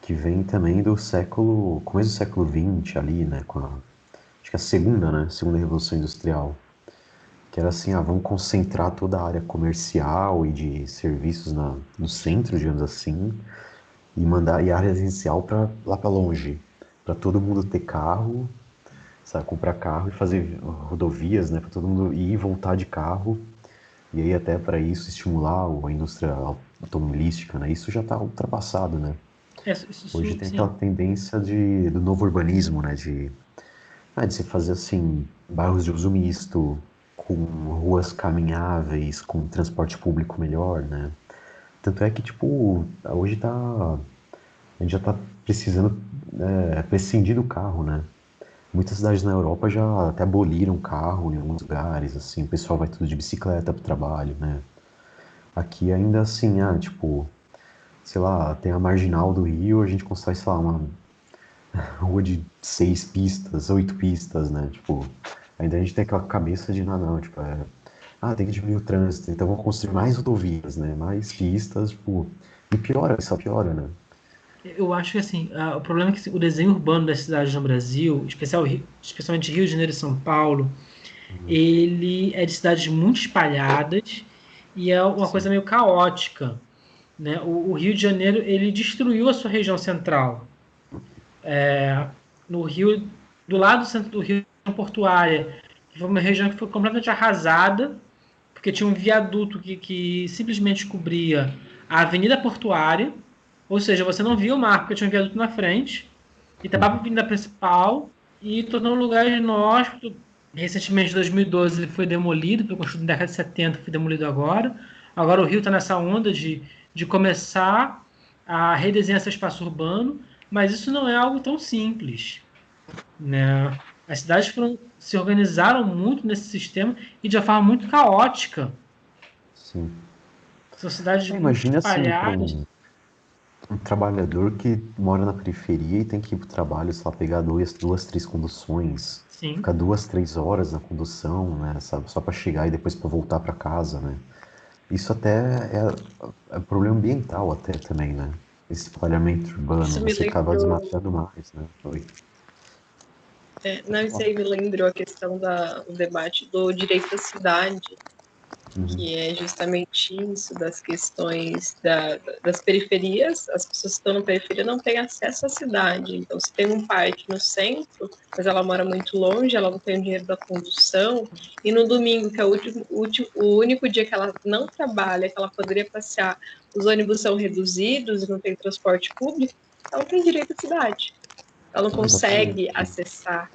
que vem também começo do século XX ali, né, acho que a segunda Revolução Industrial, que era assim, vamos concentrar toda a área comercial e de serviços no centro, digamos assim, e a área residencial lá para longe, para todo mundo ter carro, sabe, comprar carro e fazer rodovias, né, para todo mundo ir e voltar de carro, e aí até para isso estimular a indústria automobilística, né, isso já está ultrapassado, né. Hoje tem aquela tendência do novo urbanismo, né, de se fazer assim, bairros de uso misto, com ruas caminháveis, com transporte público melhor, né? Tanto é que, tipo, hoje a gente já tá precisando prescindir do carro, né? Muitas cidades na Europa já até aboliram carro em alguns lugares, assim, o pessoal vai tudo de bicicleta pro trabalho, né? Aqui ainda assim, tipo, sei lá, tem a Marginal do Rio, a gente constrói, sei lá, uma rua de 6 pistas, 8 pistas, né? Tipo, ainda a gente tem aquela cabeça de não, tipo, tem que diminuir o trânsito, então vamos construir mais rodovias, né? Mais pistas, tipo, e piora, só piora, né? Eu acho que, assim, o problema é que o desenho urbano das cidades no Brasil, especialmente Rio de Janeiro e São Paulo, ele é de cidades muito espalhadas e é uma coisa meio caótica, né? O Rio de Janeiro, ele destruiu a sua região central. No Rio, do lado do centro do Rio, portuária, que foi uma região que foi completamente arrasada, porque tinha um viaduto que simplesmente cobria a Avenida Portuária, ou seja, você não via o mar porque tinha um viaduto na frente, e tapava a avenida principal e tornou um lugar inóspito. Recentemente, em 2012, ele foi demolido, foi construído na década de 70, foi demolido agora. Agora o Rio está nessa onda de começar a redesenhar seu espaço urbano, mas isso não é algo tão simples, né? As cidades se organizaram muito nesse sistema e de uma forma muito caótica. sim. São cidades muito Imagina assim para espalhadas. um trabalhador que mora na periferia e tem que ir pro trabalho, sei lá, pegar duas, três conduções, Sim. ficar 2, 3 horas na condução, né, sabe, só para chegar e depois para voltar para casa, né? Isso até é problema ambiental até também, né? Esse espalhamento urbano, Isso me você acaba lembrou, desmatando mais, né? Oi. não, isso aí me lembrou a questão do debate do direito à cidade, Uhum. que é justamente isso, das questões das periferias. As pessoas que estão na periferia não têm acesso à cidade. Então, se tem um parque no centro, mas ela mora muito longe, ela não tem o dinheiro da condução, e no domingo, que é o único dia que ela não trabalha, que ela poderia passear, os ônibus são reduzidos e não tem transporte público, ela não tem direito à cidade. Ela não Exatamente. consegue acessar,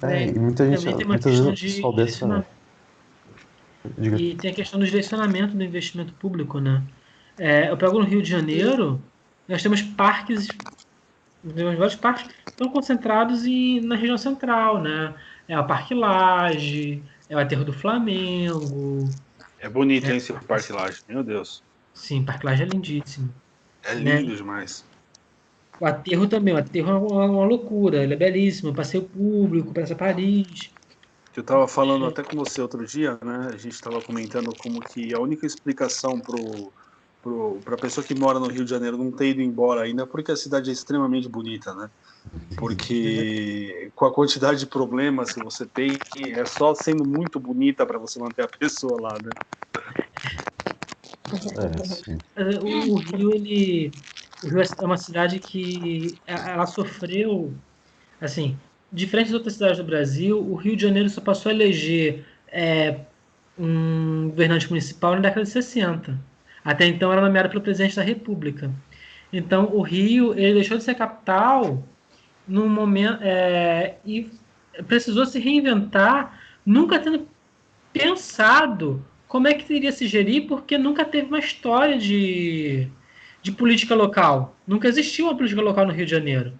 É, né? e muita gente, Também tem uma muitas vezes questão o de pessoal dessa. direcionamento. Diga. E tem a questão do direcionamento do investimento público, né? Eu pego no Rio de Janeiro, nós temos vários parques estão concentrados na região central, né? É o Parque Lage, é o Aterro do Flamengo, É bonito, é, hein, esse Parque Lage. Meu Deus. sim, Parque Lage é lindíssimo, É né? lindo demais. O Aterro também, o Aterro é uma loucura, ele é belíssimo, passeio público, Praça Paris. Eu estava falando até com você outro dia, né? A gente estava comentando como que a única explicação para a pessoa que mora no Rio de Janeiro não ter ido embora ainda é porque a cidade é extremamente bonita, né? Porque com a quantidade de problemas que você tem, é só sendo muito bonita para você manter a pessoa lá, né? É, sim. O Rio é uma cidade que ela sofreu, assim, diferente das outras cidades do Brasil, o Rio de Janeiro só passou a eleger um governante municipal na década de 60. Até então era nomeado pelo presidente da República. Então o Rio ele deixou de ser capital num momento e precisou se reinventar, nunca tendo pensado como é que iria se gerir, porque nunca teve uma história de política local. Nunca existiu uma política local no Rio de Janeiro.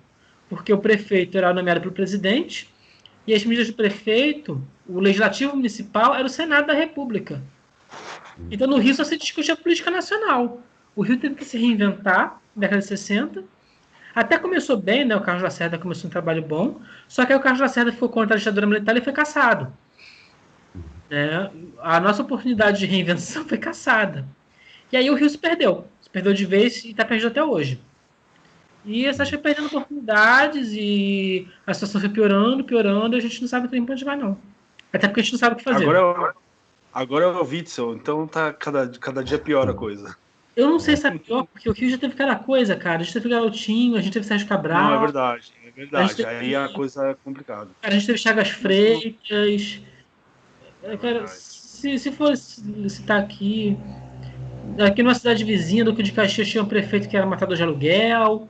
Porque o prefeito era nomeado pelo presidente e as medidas do prefeito, o legislativo municipal, era o Senado da República. Então no Rio só se discutia política nacional. O Rio teve que se reinventar na década de 60. Até começou bem, né? O Carlos Lacerda começou um trabalho bom, só que aí o Carlos Lacerda ficou contra a ditadura militar e foi caçado. Né? A nossa oportunidade de reinvenção foi caçada. E aí o Rio se perdeu. Se perdeu de vez e está perdido até hoje. E essa foi perdendo oportunidades e a situação foi piorando, piorando, e a gente não sabe para onde vai, não. Até porque a gente não sabe o que fazer. Agora é o Witzel, então tá cada dia pior a coisa. Eu não sei se é pior, porque o Rio já teve cada coisa, cara. A gente teve Garotinho, a gente teve Sérgio Não, é Cabral, verdade, é a gente verdade. Aí a teve, coisa é complicada. cara, a gente teve Chagas Mas não, Freitas. é Cara, verdade. se for citar aqui numa cidade vizinha, Duque de Caxias, tinha um prefeito que era matador de aluguel.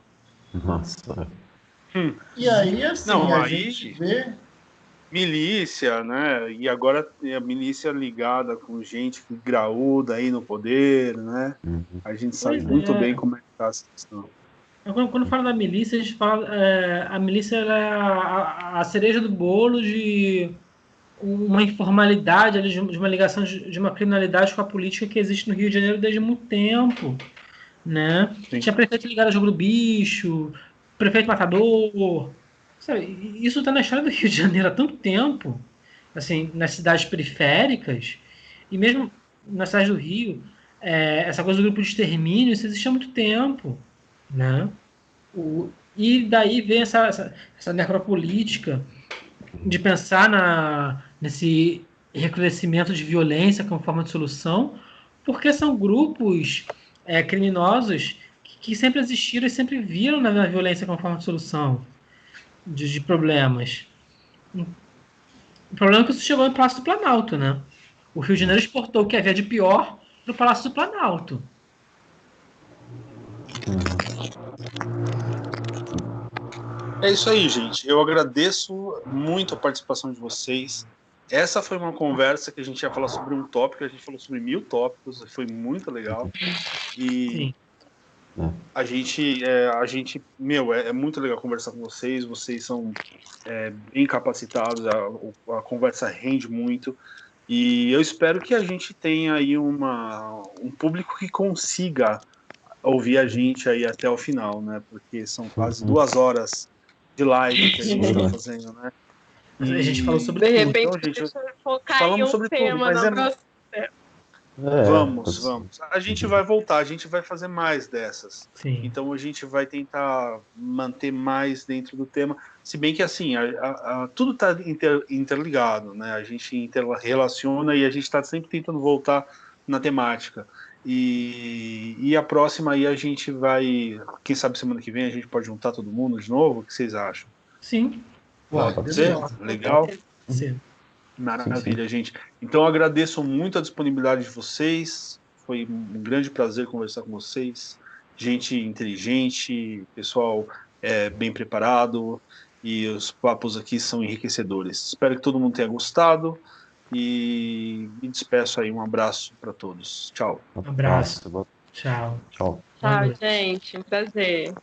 Nossa. E aí, assim, Não, a gente aí vê. milícia, né? E agora tem a milícia ligada com gente graúda aí no poder, né? Uhum. A gente sabe Pois muito bem é. como é que tá a situação. Quando fala da milícia, a gente fala. A milícia ela é a cereja do bolo de uma informalidade, ali, de uma ligação de uma criminalidade com a política que existe no Rio de Janeiro desde muito tempo. Né? Sim. Tinha prefeito ligado ao jogo do bicho, prefeito matador. Sabe? Isso está na história do Rio de Janeiro há tanto tempo, assim, nas cidades periféricas, e mesmo na cidade do Rio, essa coisa do grupo de extermínio, isso existe há muito tempo. Né? E daí vem essa necropolítica de pensar nesse recrudescimento de violência como forma de solução, porque são grupos criminosos que sempre existiram e sempre viram na violência como forma de solução de problemas. O problema é que isso chegou no Palácio do Planalto, né? O Rio de Janeiro exportou o que havia de pior para o Palácio do Planalto. É isso aí, gente. Eu agradeço muito a participação de vocês. Essa foi uma conversa que a gente ia falar sobre um tópico, a gente falou sobre 1000 tópicos, foi muito legal. E Sim. a gente, meu, é muito legal conversar com vocês. Vocês são bem capacitados, a conversa rende muito. E eu espero que a gente tenha aí um público que consiga ouvir a gente aí até o final, né? Porque são quase 2 horas de live que a gente está fazendo, né? A gente falou sobre De tudo. repente, Então, gente, deixa eu focar em falamos um sobre tudo, tema mas na próxima. Vamos. A gente vai voltar, a gente vai fazer mais dessas. Sim. Então a gente vai tentar manter mais dentro do tema, se bem que assim, tudo está interligado, né? A gente interrelaciona e a gente está sempre tentando voltar na temática. E a próxima aí a gente vai, quem sabe semana que vem a gente pode juntar todo mundo de novo, o que vocês acham? Sim. Pode ser? Legal? Sim. Maravilha, gente. Então eu agradeço muito a disponibilidade de vocês. Foi um grande prazer conversar com vocês. Gente inteligente, pessoal bem preparado, e os papos aqui são enriquecedores. Espero que todo mundo tenha gostado e me despeço aí. Um abraço para todos. Tchau. Um abraço. Tchau. Tchau. Tchau, gente. Um prazer.